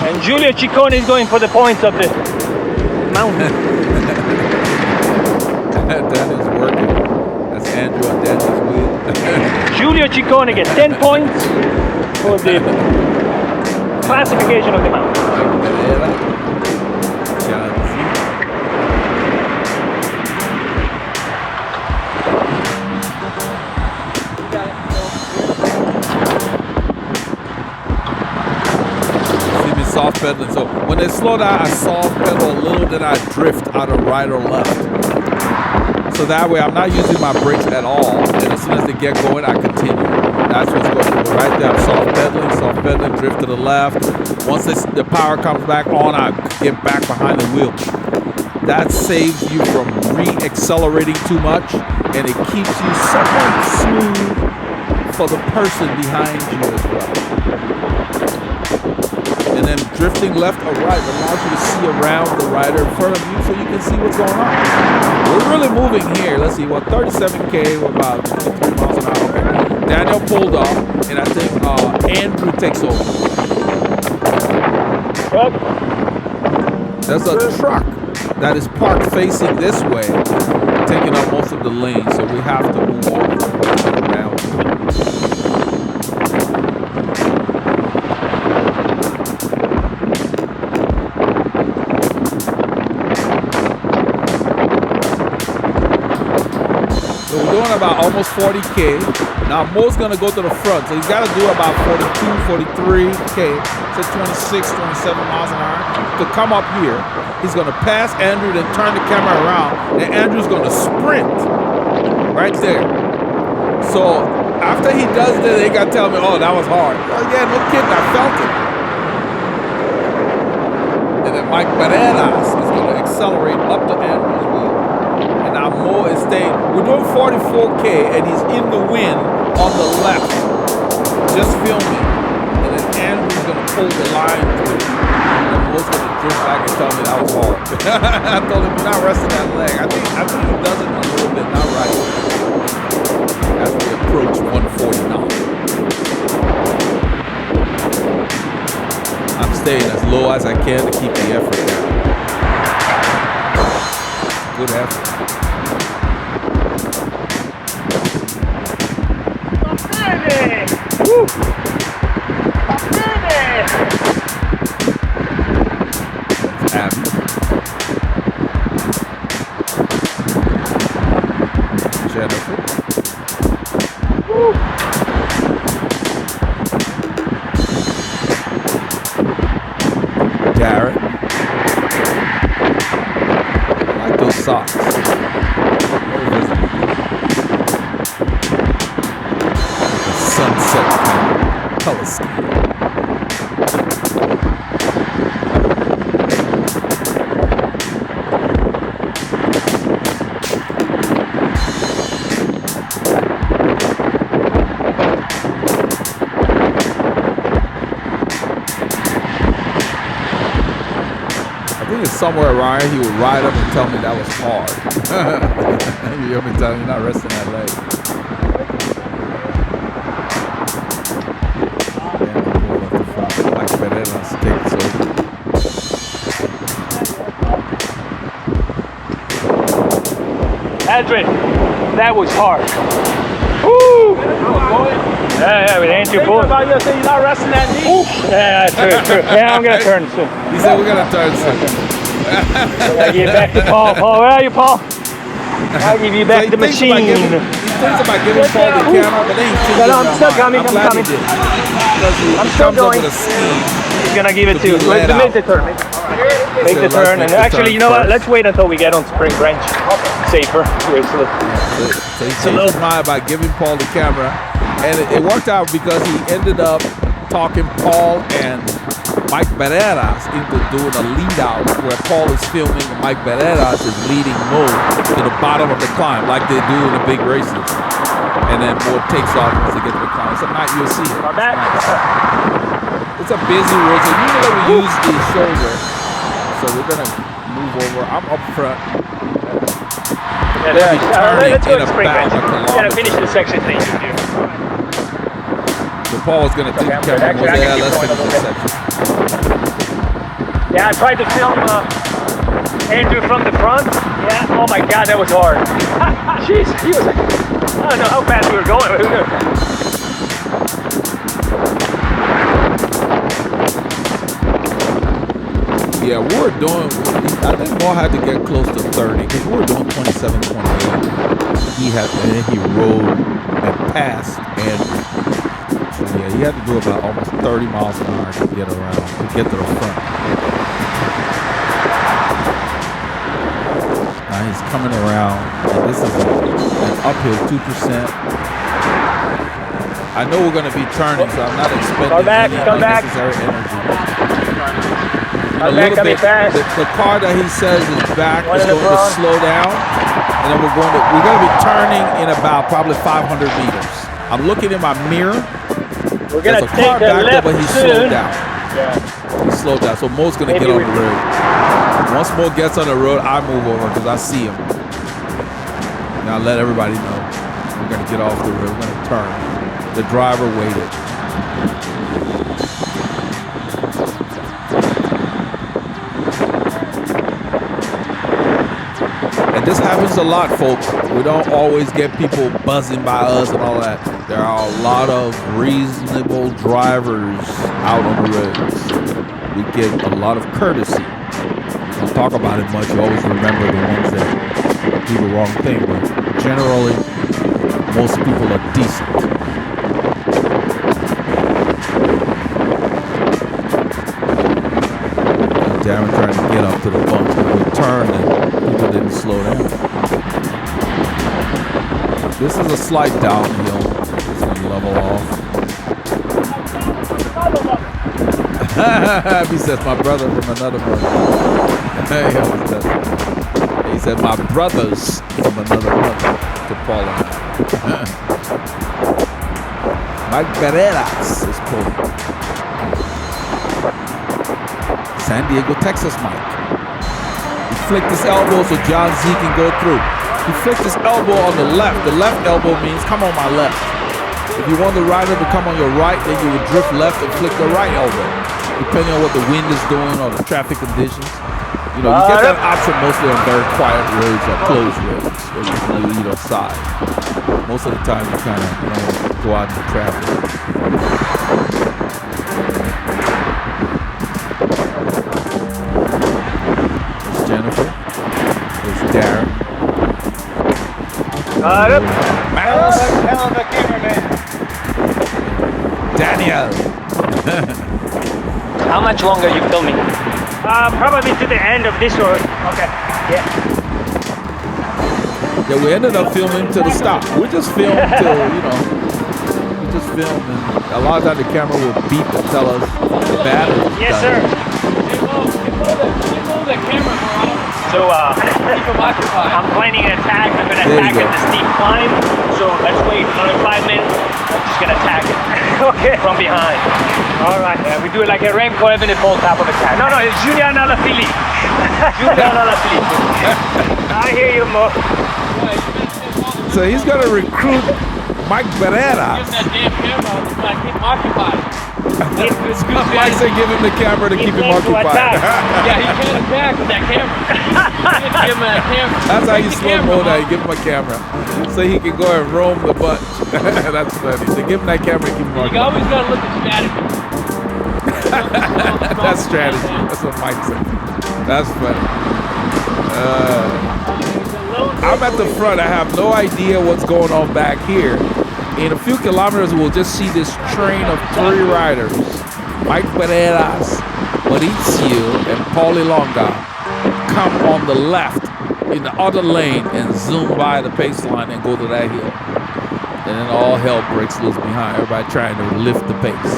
And Giulio Ciccone is going for the points of the mountain. Daniel's working. That's Andrew on Daniel's wheel. Giulio Ciccone gets 10 points for the classification of the mountain. Soft pedaling. So when they slow down, I soft pedal a little, then I drift out of right or left. So that way I'm not using my brakes at all. And as soon as they get going, I continue. That's what's going on. Right there, I'm soft pedaling, drift to the left. Once the power comes back on, I get back behind the wheel. That saves you from re-accelerating too much, and it keeps you somewhat smooth for the person behind you as well. And then drifting left or right allows you to see around the rider in front of you so you can see what's going on. We're really moving here. Let's see, 37K, we're about 53 miles an hour. Okay. Daniel pulled off, and I think Andrew takes over. Truck. There's a truck that is parked facing this way, taking up most of the lane, so we have to move over around. About almost 40K. Now Mo's gonna go to the front, so he's got to do about 42, 43K, so 26, 27 miles an hour to come up here. He's gonna pass Andrew, then turn the camera around, and Andrew's gonna sprint right there. So after he does that, they gotta tell me, "Oh, that was hard." Oh yeah, no kidding, I felt it. And then Mike Barreras is gonna accelerate up to Andrew's wheel. Now Mo is staying. We're doing 44K, and he's in the wind on the left, just filming. And then Andrew's gonna pull the line through, and Mo's gonna drift back and tell me that was hard. I told him, "You're not resting that leg." I think he does it a little bit, not right. As we approach 140 now. I'm staying as low as I can to keep the effort down. Good effort. Woo! Abby. Jennifer. Woo! Garrett. I like those socks. Sunset color scheme. I think it's somewhere around here he would ride up and tell me that was hard. You hear me telling you, not resting that leg. Adrian, that was hard. Woo! Yeah, it ain't too cool. About you saying you're not resting that knee. Yeah, true. Yeah, I'm gonna turn soon. He said we're gonna turn soon. I give it back to Paul. Paul, where are you, Paul? I'll give you back the machine. He thinks about giving Paul the camera, but they ain't too No, I'm still coming. I'm coming. I'm still going. He's gonna give it to you. Make the turn. Make the turn. And actually, you know what? Let's wait until we get on Springbranch. Safer. So he changed his mind by giving Paul the camera, and it worked out because he ended up talking Paul and Mike Barreras into doing a lead out where Paul is filming and Mike Barreras is leading Mo to the bottom of the climb like they do in the big races. And then Mo takes off once they get to the climb. It's a night you'll see it. It's a busy road. So usually we use the shoulder. So we're gonna move over. I'm up front. Let's go to Springbranch. We're gonna finish the section thing. Paul was going to take the camera. Actually, I can keep going a little bit. Yeah, I tried to film Andrew from the front. Yeah. Oh my God, that was hard. Jeez, he was. I don't know how fast we were going. Yeah, we were doing. I think Paul had to get close to 30 because we were doing 27, 28. He rode and passed, and yeah, he had to do about almost 30 miles an hour to get around, to get to the front. Now he's coming around, and this is an uphill 2%. I know we're going to be turning, so I'm not expecting any unnecessary energy. The car that he says is back is going to slow down, and then we're going to be turning in about probably 500 meters. I'm looking in my mirror. We're going to take the left but he slowed down. Yeah. He slowed down, so Mo's going to get on the road. Once Mo gets on the road, I move over because I see him. And I'll let everybody know we're going to get off the road. We're going to turn. The driver waited. And this happens a lot, folks. We don't always get people buzzing by us and all that. There are a lot of reasonable drivers out on the roads. We get a lot of courtesy. We don't talk about it much. You always remember the ones that do the wrong thing. But generally, most people are decent. Darren trying to get up to the bump. We turned and people didn't slow down. This is a slight downhill. It's going to level off. He says, my brother from another mother. He said, my brothers from another mother to Paul and I. Mike Barreras is pulling. San Diego, Texas, Mike. He flicked his elbow so John Z can go through. He flicked his elbow on the left. The left elbow means come on my left. If you want the rider to come on your right, then you would drift left and flick the right elbow, depending on what the wind is doing or the traffic conditions. You know, you get that option mostly on very quiet roads or closed roads where you can lead or side. Most of the time you kind of go out in the traffic. Jennifer. There's Darren. Got him. Miles. Hell of a cameraman. Daniel. How much longer are you filming? Probably to the end of this road. Okay. Yeah. Yeah, we ended up filming to the stop. We just filmed till, we just filmed, and a lot of times the camera will beep and tell us the battery. Yes, sir. So I'm planning an attack. I'm going to attack at the steep climb. So let's wait another 5 minutes. I'm just going to attack it. Okay. From behind. All right. We do it like a Remco Evenepoel type of attack. No, it's Julian Alaphilippe. Julian Alaphilippe. I hear you, Mo. So he's going to recruit Mike Barreras. That damn camera, I keep occupied. Mike said give him the camera to keep him occupied. Yeah, he can't attack with that camera. Give him that camera. That's how you slow Mo down. You give him a camera so he can go and roam the bunch. That's funny. So give him that camera and keep him occupied. You always got to look at strategy. That's strategy. That's what Mike said. That's funny. I'm at the front. I have no idea what's going on back here. In a few kilometers, we'll just see this train of 3 riders. Mike Barreras, Maurizio, and Paulie Longa come on the left in the other lane and zoom by the pace line and go to that hill. And then all hell breaks loose behind. Everybody trying to lift the pace.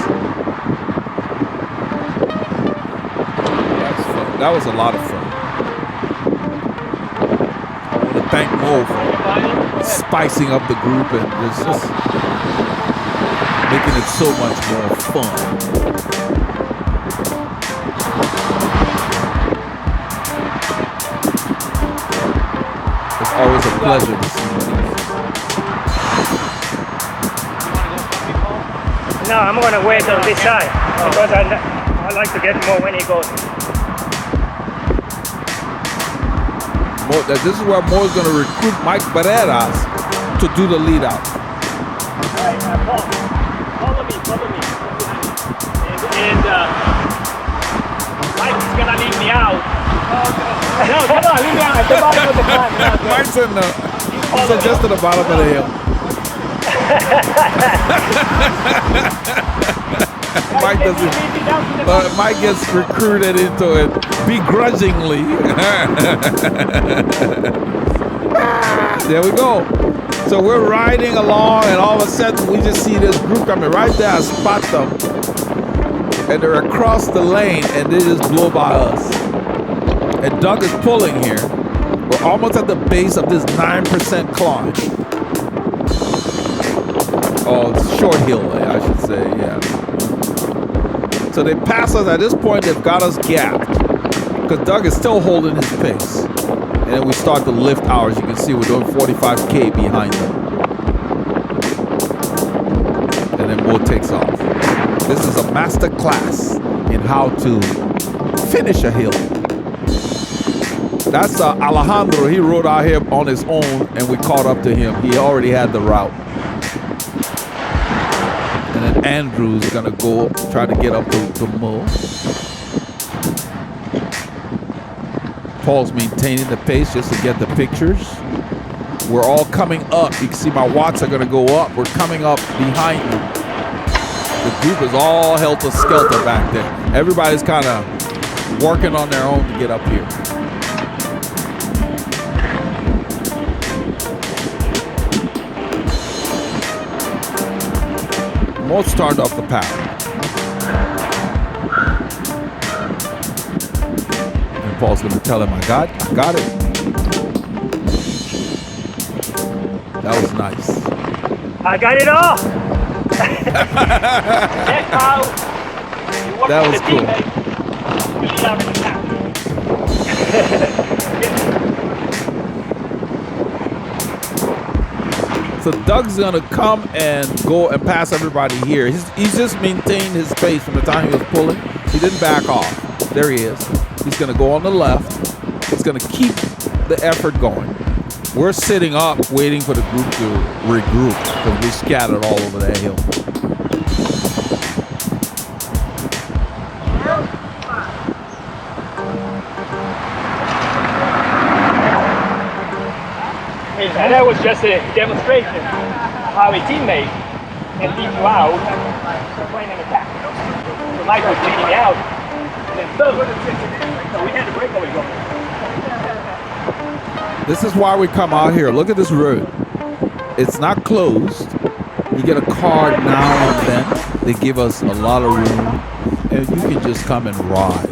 That's fun. That was a lot of fun. I want to thank Mo for spicing up the group and just making it so much more fun. It's always a pleasure to see you. No, I'm gonna wait on this side because I like to get more when he goes. This is where Mo's going to recruit Mike Barreras to do the lead out. Alright, follow me. And Mike is gonna leave me out. No, come on, leave me out at the bottom of the pack. Mike's in the, he's just at the bottom of the hill. Mike gets recruited into it begrudgingly. There we go. So we're riding along, and all of a sudden we just see this group coming right there. I spot them, and they're across the lane, and they just blow by us. And Doug is pulling here. We're almost at the base of this 9% climb. Oh, it's short hill, I should say, yeah. So they pass us. At this point, they've got us gapped because Doug is still holding his pace. And then we start to lift ours. You can see we're doing 45K behind them. And then Mo takes off. This is a master class in how to finish a hill. That's Alejandro. He rode out here on his own, and we caught up to him. He already had the route. And then Andrew's gonna go try to get up to Mo. Paul's maintaining the pace just to get the pictures. We're all coming up. You can see my watts are gonna go up. We're coming up behind them. The group is all helter-skelter back there. Everybody's kind of working on their own to get up here. Most started off the path. And Paul's gonna tell him, I got it. That was nice. I got it all. That was cool. So Doug's gonna come and go and pass everybody here. He's just maintained his pace from the time he was pulling. He didn't back off. There he is. He's gonna go on the left. He's gonna keep the effort going. We're sitting up waiting for the group to regroup because we scattered all over that hill. And that was just a demonstration of how a teammate can leave you out to plan an attack. So Mike was leading me out, and then boom, so we had a breakaway going. This is why we come out here. Look at this road. It's not closed. You get a card now and then. They give us a lot of room, and you can just come and ride.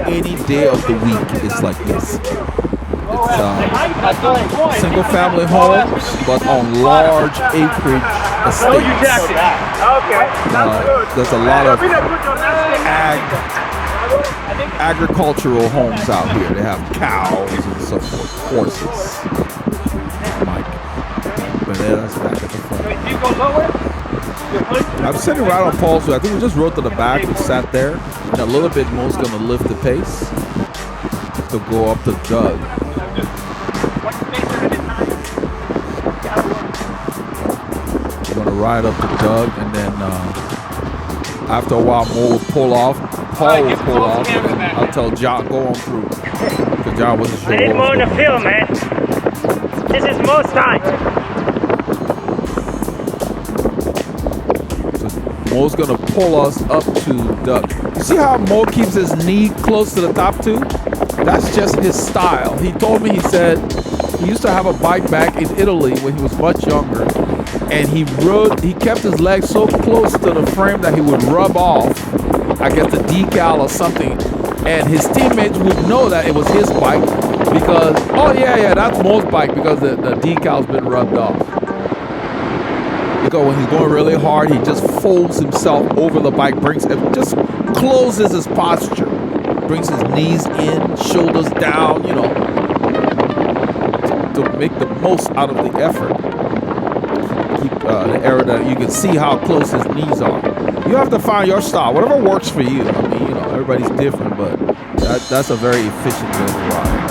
Any day of the week is like this. It's single-family homes, but on large acreage estates. There's a lot of agricultural homes out here. They have cows and so forth, horses. Mike, but that's back at the front. I'm sitting right on Paul's way. I think we just rode to the back. We sat there. And a little bit Mo's going to lift the pace to go up to Doug. We're going to ride up to Doug, and then after a while, Mo will pull off. Paul will pull off, and then I'll tell John, go on through. Because John wasn't sure. I need more in the field, man. This is most time. So Mo's going to pull us up to Doug. You see how Mo keeps his knee close to the top too? That's just his style. He told me, he said, he used to have a bike back in Italy when he was much younger. And he kept his legs so close to the frame that he would rub off, I guess, the decal or something. And his teammates would know that it was his bike because, oh yeah, that's Mo's bike because the decal's been rubbed off. Because when he's going really hard, he just folds himself over the bike, just closes his posture, brings his knees in, shoulders down, to make the most out of the effort. keep the area that you can see how close his knees are. You have to find your style, whatever works for you. I mean, you know, everybody's different, but that's a very efficient way to ride.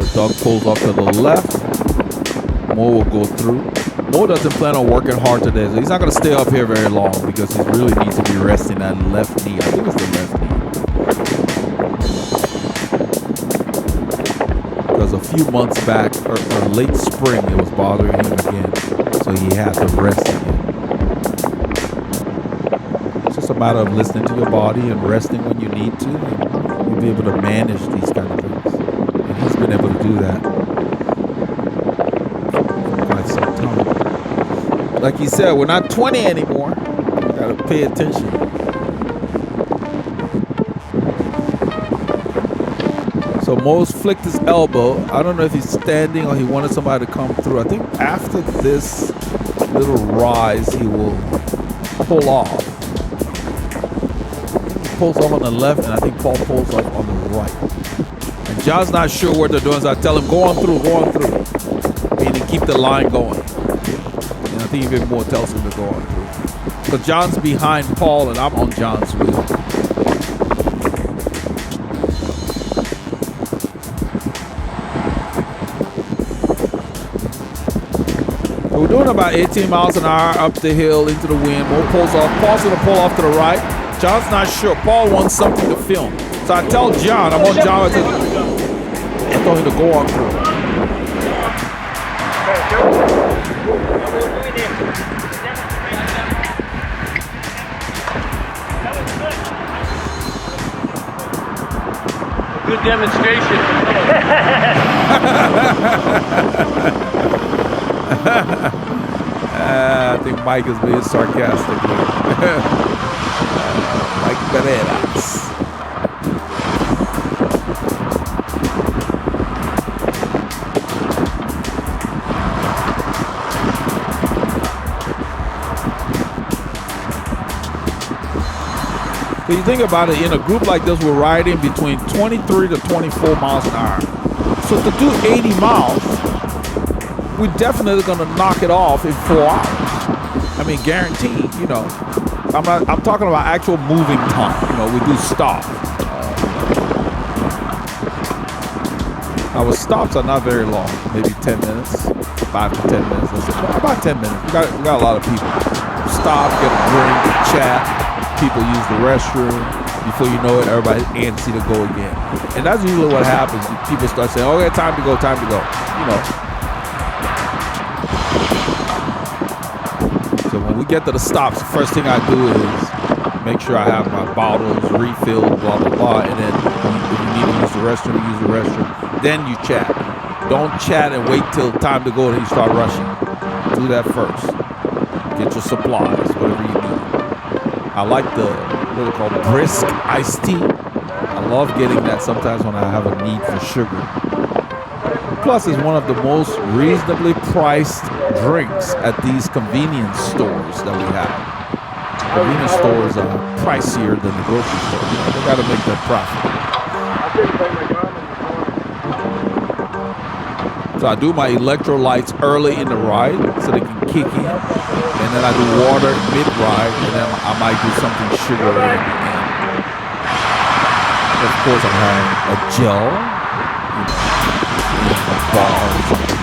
The dog pulls off to the left. Mo will go through. Mo doesn't plan on working hard today, so he's not going to stay up here very long because he really needs to be resting that left knee. I think it's the left knee. Because a few months back, or late spring, it was bothering him again, so he had to rest again. It's just a matter of listening to your body and resting when you need to, and you'll be able to manage these kind of things. And he's been able to do that for quite some time. Like he said, we're not 20 anymore. You gotta pay attention. So Mo's flicked his elbow. I don't know if he's standing or he wanted somebody to come through. I think after this little rise, he will pull off. He pulls off on the left, and I think Paul pulls off on the right. And John's not sure what they're doing, so I tell him, go on through. Meaning keep the line going. And I think even more tells him to go on through. So John's behind Paul, and I'm on John's wheel. So we're doing about 18 miles an hour up the hill into the wind. Mo pulls off. Paul's going to pull off to the right. John's not sure. Paul wants something to film. So I tell John, I'm on John. I told him to go on through. Good demonstration. I think Mike is being sarcastic here. Mike Pereira's. So you think about it, in a group like this, we're riding between 23 to 24 miles an hour. So to do 80 miles, we're definitely going to knock it off in 4 hours. I mean, guaranteed, you know. I'm talking about actual moving time. You know, we do stop. Our stops are not very long, maybe 10 minutes, 5 to 10 minutes. Let's say. About 10 minutes. We got a lot of people. Stop, get a drink, chat. People use the restroom. Before you know it, everybody's antsy to go again. And that's usually what happens. People start saying, okay, time to go. You know. So when we get to the stops, the first thing I do is make sure I have my bottles refilled, blah, blah, blah. And then if you need to use the restroom, use the restroom. Then you chat. Don't chat and wait till time to go and you start rushing. Do that first. Get your supplies, whatever you need. I like the, what they call brisk iced tea. I love getting that sometimes when I have a need for sugar. Plus, it's one of the most reasonably priced drinks at these convenience stores that we have. Convenience stores are pricier than the grocery store. They got to make that profit. So I do my electrolytes early in the ride so they can kick in. And then I do water mid-ride, and then I might do something sugary at the end. Of course, I'm having a gel, a bar or something.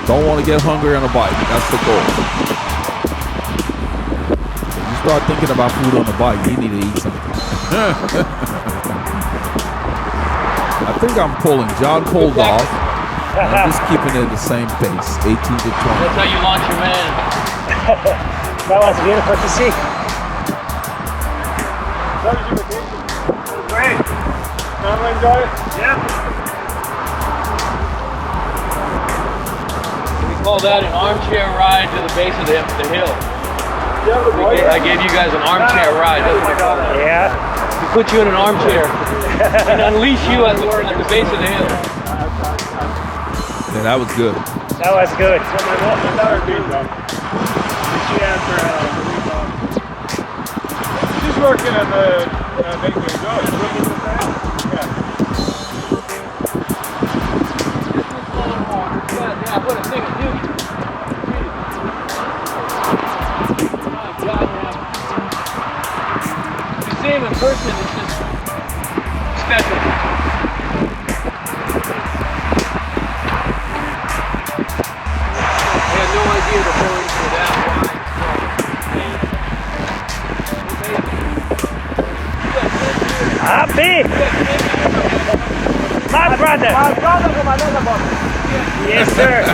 Don't want to get hungry on a bike. That's the goal. When you start thinking about food on the bike, you need to eat something. I think I'm pulling. John pulled off. I'm just keeping it at the same pace, 18 to 20. That's how you launch your man. That was beautiful to see. Great. Everyone enjoy it? Yeah. We call that an armchair ride to the base of the hill. I gave you guys an armchair ride. That's what I call that. Yeah. We put you in an armchair and unleash you at the base of the hill. Yeah, that was good. That was good. He's working at the bakery. Yeah, what a thing of beauty. My God, yeah. To see him in person is just special. I had no idea the boys were that wide. Happy! My brother! My brother from another mother. Yes, sir.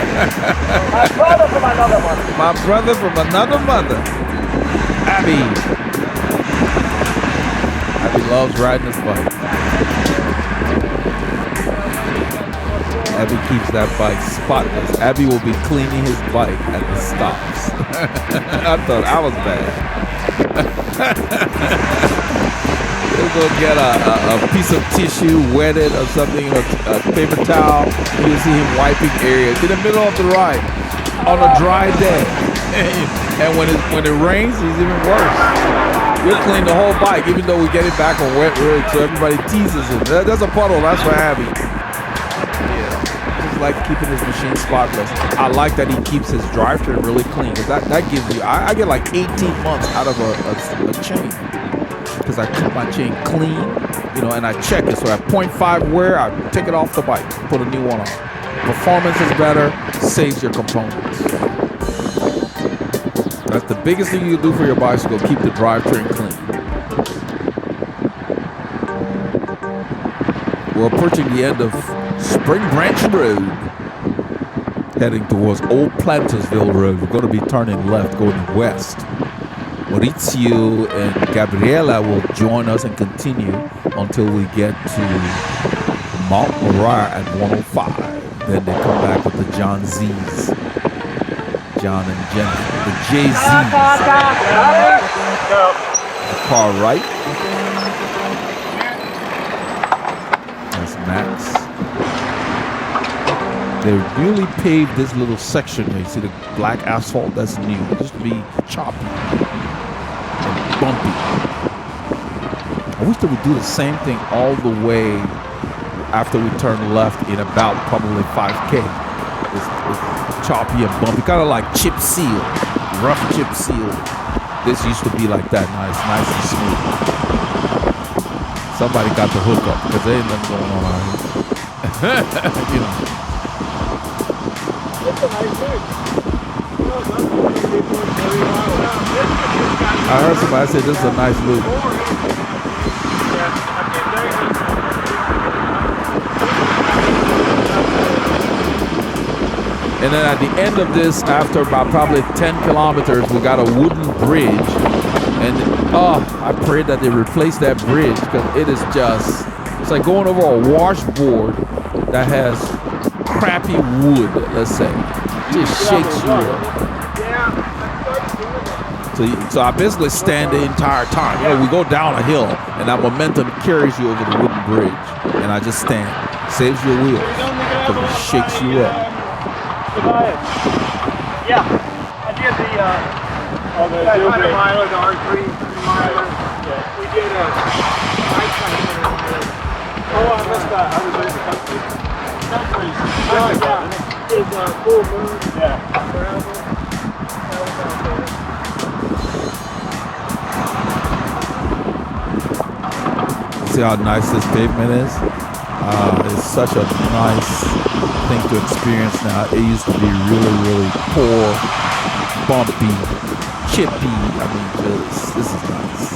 My brother from another mother. My brother from another mother. Abby. Abby loves riding his bike. Abby keeps that bike spotless. Abby will be cleaning his bike at the stops. I thought I was bad. He'll go get a piece of tissue, wet it or something, a paper towel. You'll see him wiping areas in the middle of the ride on a dry day. And when it rains, it's even worse. We'll clean the whole bike, even though we get it back on wet road, so everybody teases him. There's a puddle, that's for Abby. Like keeping his machine spotless. I like that he keeps his drivetrain really clean, because that gives you, I get like 18 months out of a chain, because I keep my chain clean, and I check it. So at 0.5 wear, I take it off the bike, put a new one on. Performance is better, saves your components. That's the biggest thing you can do for your bicycle, keep the drivetrain clean. We're approaching the end of Springbranch Road, heading towards Old Plantersville Road. We're going to be turning left, going west. Maurizio and Gabriela will join us and continue until we get to Mount Mariah at 105. Then they come back with the John Z's. John and Jennifer. The JZ's. The car right. That's Max. They newly paved this little section. You see the black asphalt? That's new. It used to be choppy and bumpy. I wish they would do the same thing all the way after we turn left in about probably 5K. It's choppy and bumpy, kind of like chip seal, rough chip seal. This used to be like that, nice and smooth. Somebody got the hookup, because there ain't nothing going on out here. It's a nice thing. I heard somebody say this is a nice loop. And then at the end of this, after about probably 10 kilometers, we got a wooden bridge. And I pray that they replace that bridge, because it is it's like going over a washboard that has crappy wood, let's say. Just shakes you up. So I basically stand the entire time. We go down a hill, and that momentum carries you over the wooden bridge. And I just stand. Saves your wheels, because it shakes you up. Yeah, I did the 100 miler, the R3 miler. Yeah. We did a 500 miler. Oh, I missed that. I was in the country. Is Full Moon. Yeah. Forever. That was out there. See how nice this pavement is? It's such a nice thing to experience now. It used to be really, really poor, bumpy, chippy. I mean, this is nice.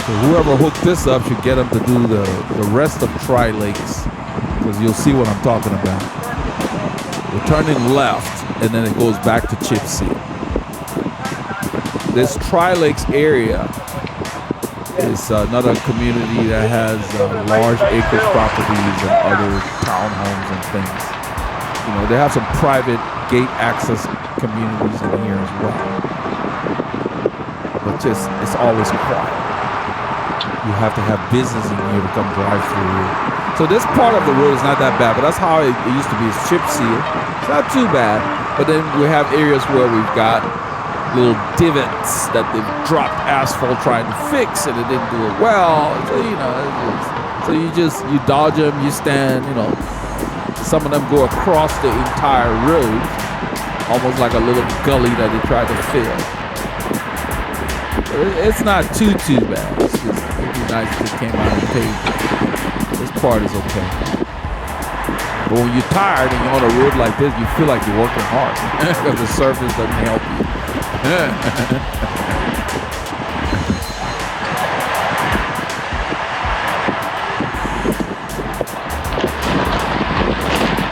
So whoever hooked this up should get them to do the rest of Tri-Lakes, because you'll see what I'm talking about. We're turning left, and then it goes back to Chip Seal. This Tri-Lakes area is another community that has large acreage properties and other townhomes and things. They have some private gate access communities in here as well. But it's always quiet. You have to have business in here to come drive through. So this part of the road is not that bad, but that's how it used to be. It's chip seal. It's not too bad. But then we have areas where we've got little divots that they've dropped asphalt trying to fix, and it didn't do it well. So, you know, you dodge them, you stand, you know. Some of them go across the entire road, almost like a little gully that they try to fill. It's not too bad. It's just, it'd be nice if it came out and paved. This part is okay. But when you're tired and you're on a road like this, you feel like you're working hard because the surface doesn't help you.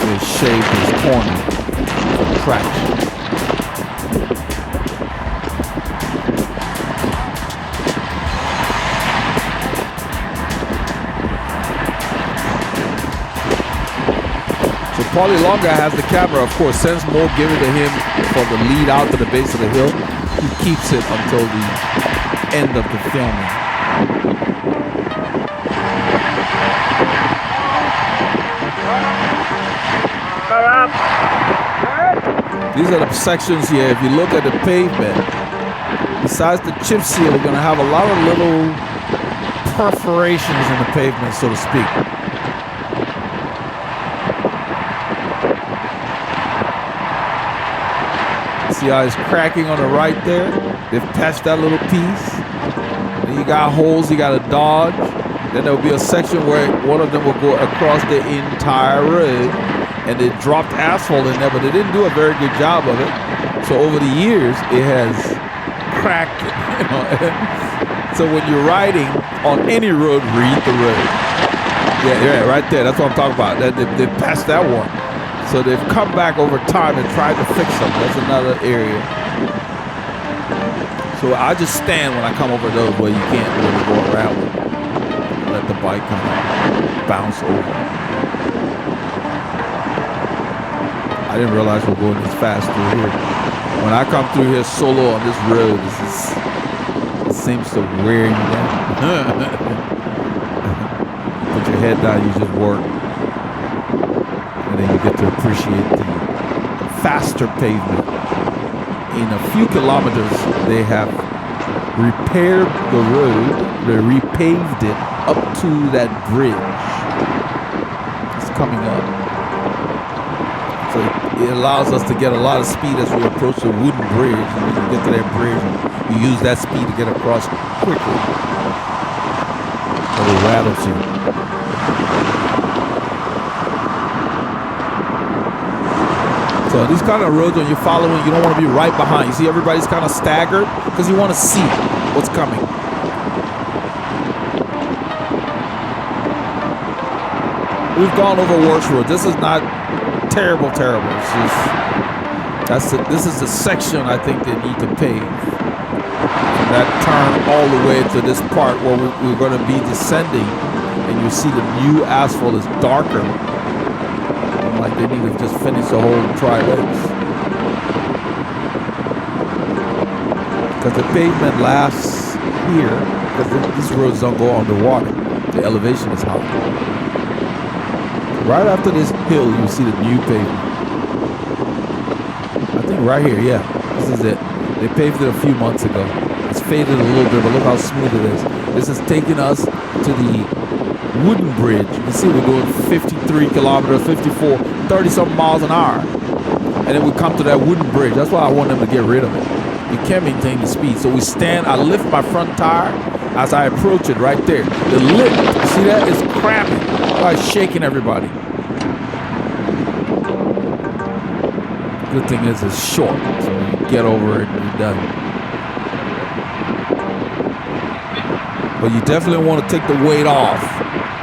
They shaved this corner for traction. Paulie Longa has the camera, of course, sends more given to him for the lead out to the base of the hill. He keeps it until the end of the filming. These are the sections here. If you look at the pavement, besides the chip seal, we're going to have a lot of little perforations in the pavement, so to speak. See how it's cracking on the right there? They've patched that little piece. Then you got holes you got to dodge. Then there'll be a section where one of them will go across the entire road, and they dropped asphalt in there, but they didn't do a very good job of it. So over the years, it has cracked. You know? So when you're riding on any road, read the road. Yeah, right there. That's what I'm talking about. They patched that one. So they've come back over time and tried to fix them. That's another area. So I just stand when I come over those where you can't really go around with it. Let the bike kind of bounce over. I didn't realize we're going this fast through here. When I come through here solo on this road, it seems to wear you down. Put your head down, you just work. And then you get to appreciate the faster pavement. In a few kilometers, they have repaired the road. They repaved it up to that bridge. It's coming up. So it allows us to get a lot of speed as we approach the wooden bridge. And when you get to that bridge, you use that speed to get across quickly. But it rattles you. So these kind of roads, when you're following, you don't want to be right behind. You see everybody's kind of staggered because you want to see what's coming. We've gone over worse roads. This is not terrible. This is the section I think they need to pave. From that turn all the way to this part where we're going to be descending, and you see the new asphalt is darker. Like they need to just finish the whole tri-legs. Because the pavement lasts here, because these roads don't go underwater. The elevation is high. Right after this hill, you see the new pavement. I think right here, yeah, this is it. They paved it a few months ago. It's faded a little bit, but look how smooth it is. This is taking us to the wooden bridge. You can see we're going 53 kilometers, 54, 30-something miles an hour. And then we come to that wooden bridge. That's why I want them to get rid of it. You can't maintain the speed. So we stand, I lift my front tire as I approach it right there. The lip, see that? It's cramping. It's shaking everybody. Good thing is it's short. So you get over it and you're done. But you definitely want to take the weight off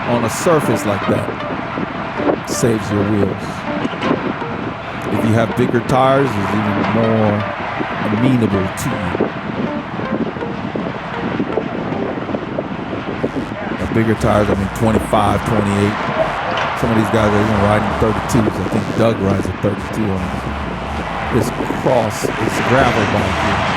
on a surface like that. It saves your wheels. If you have bigger tires, it's even more amenable to you. The bigger tires, I mean 25, 28. Some of these guys are even riding 32s. I think Doug rides a 32 on this cross. It's gravel back here.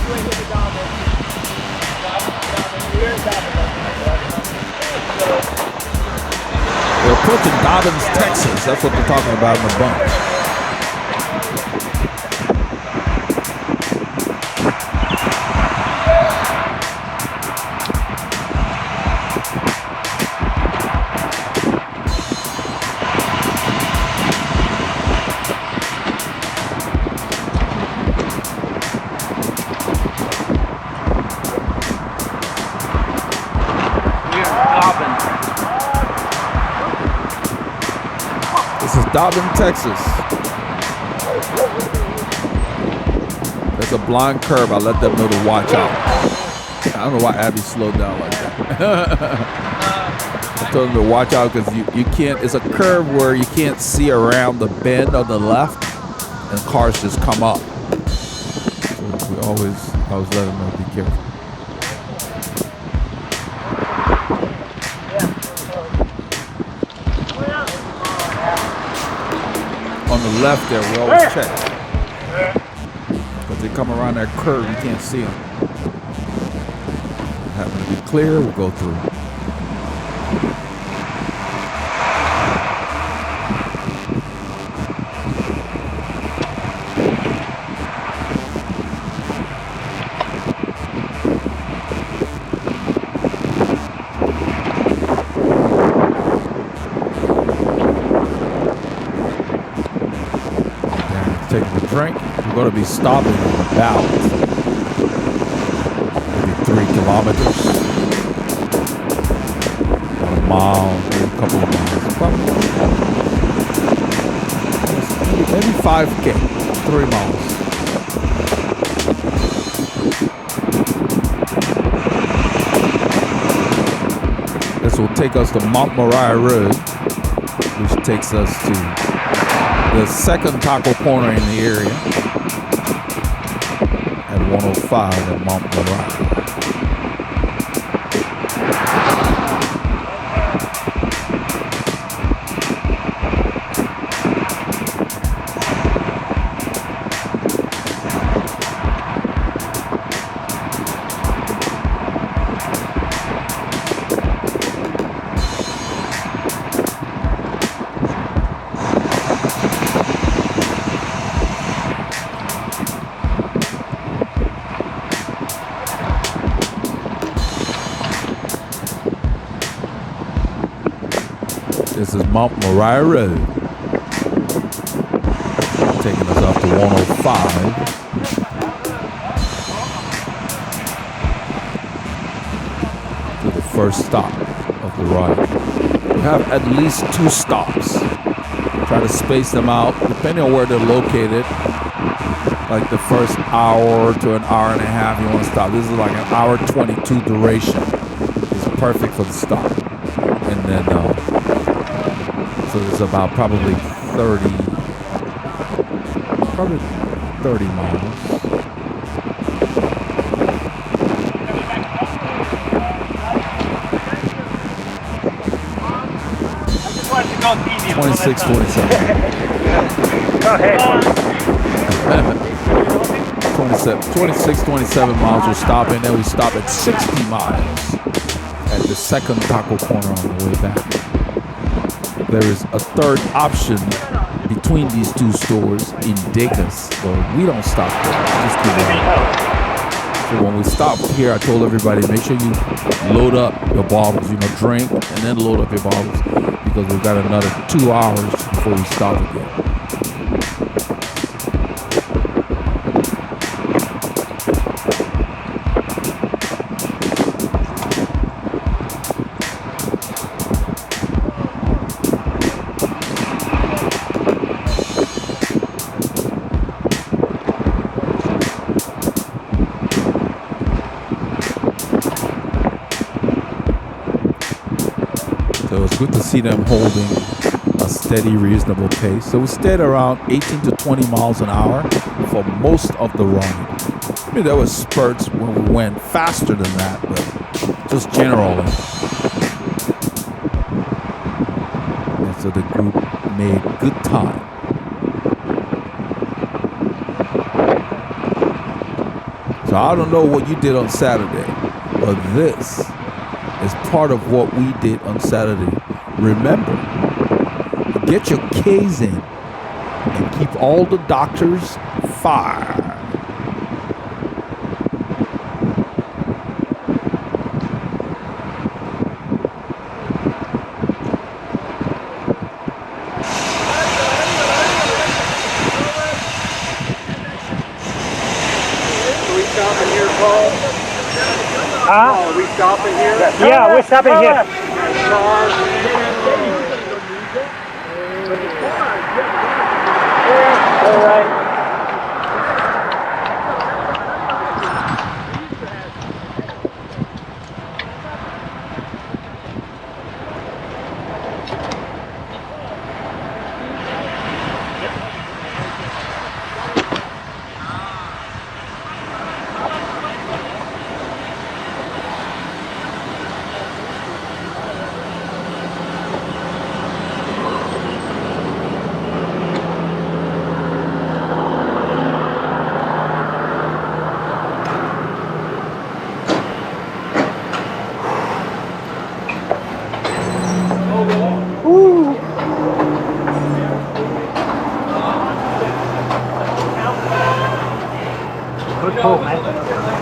They're approaching Dobbins, Texas. That's what they're talking about in the bunch. Dobbin, Texas. There's a blind curve. I let them know to watch out. I don't know why Abby slowed down like that. I told them to watch out because you can't. It's a curve where you can't see around the bend on the left, and cars just come up. So I always let them know to be careful. On the left there, we always check. Because they come around that curve, you can't see them. Happen to be clear, we'll go through. Drink. We're going to be stopping about maybe 3 kilometers, about a mile, maybe a couple of miles, maybe 5K, 3 miles. This will take us to Mariah Road, which takes us to the second taco corner in the area at 105 at Mariah. This is Mariah Road, taking us up to 105. To the first stop of the ride. We have at least 2 stops. Try to space them out, depending on where they're located. Like the first hour to an hour and a half, you want to stop. This is like an hour 22 duration. It's perfect for the stop. And then, so it's about probably 30 miles. I just wanted to go easy. 26, 27. Go ahead. 26, 27 miles we're stopping. Then we stop at 60 miles at the second taco corner on the way back. There is a third option between these 2 stores in Dacus, but we don't stop there. Just keep going. So when we stop here, I told everybody, make sure you load up your bottles, drink, and then load up your bottles, because we've got another 2 hours before we stop again. Good to see them holding a steady, reasonable pace. So we stayed around 18 to 20 miles an hour for most of the run. I mean, there was spurts when we went faster than that, but just generally. And so the group made good time. So I don't know what you did on Saturday, but this is part of what we did on Saturday. Remember, get your K's in and keep all the doctors fired. Stopping here, Paul? Huh? Oh, are we stopping here? Yeah, we're stopping here. All right. Good pull, man.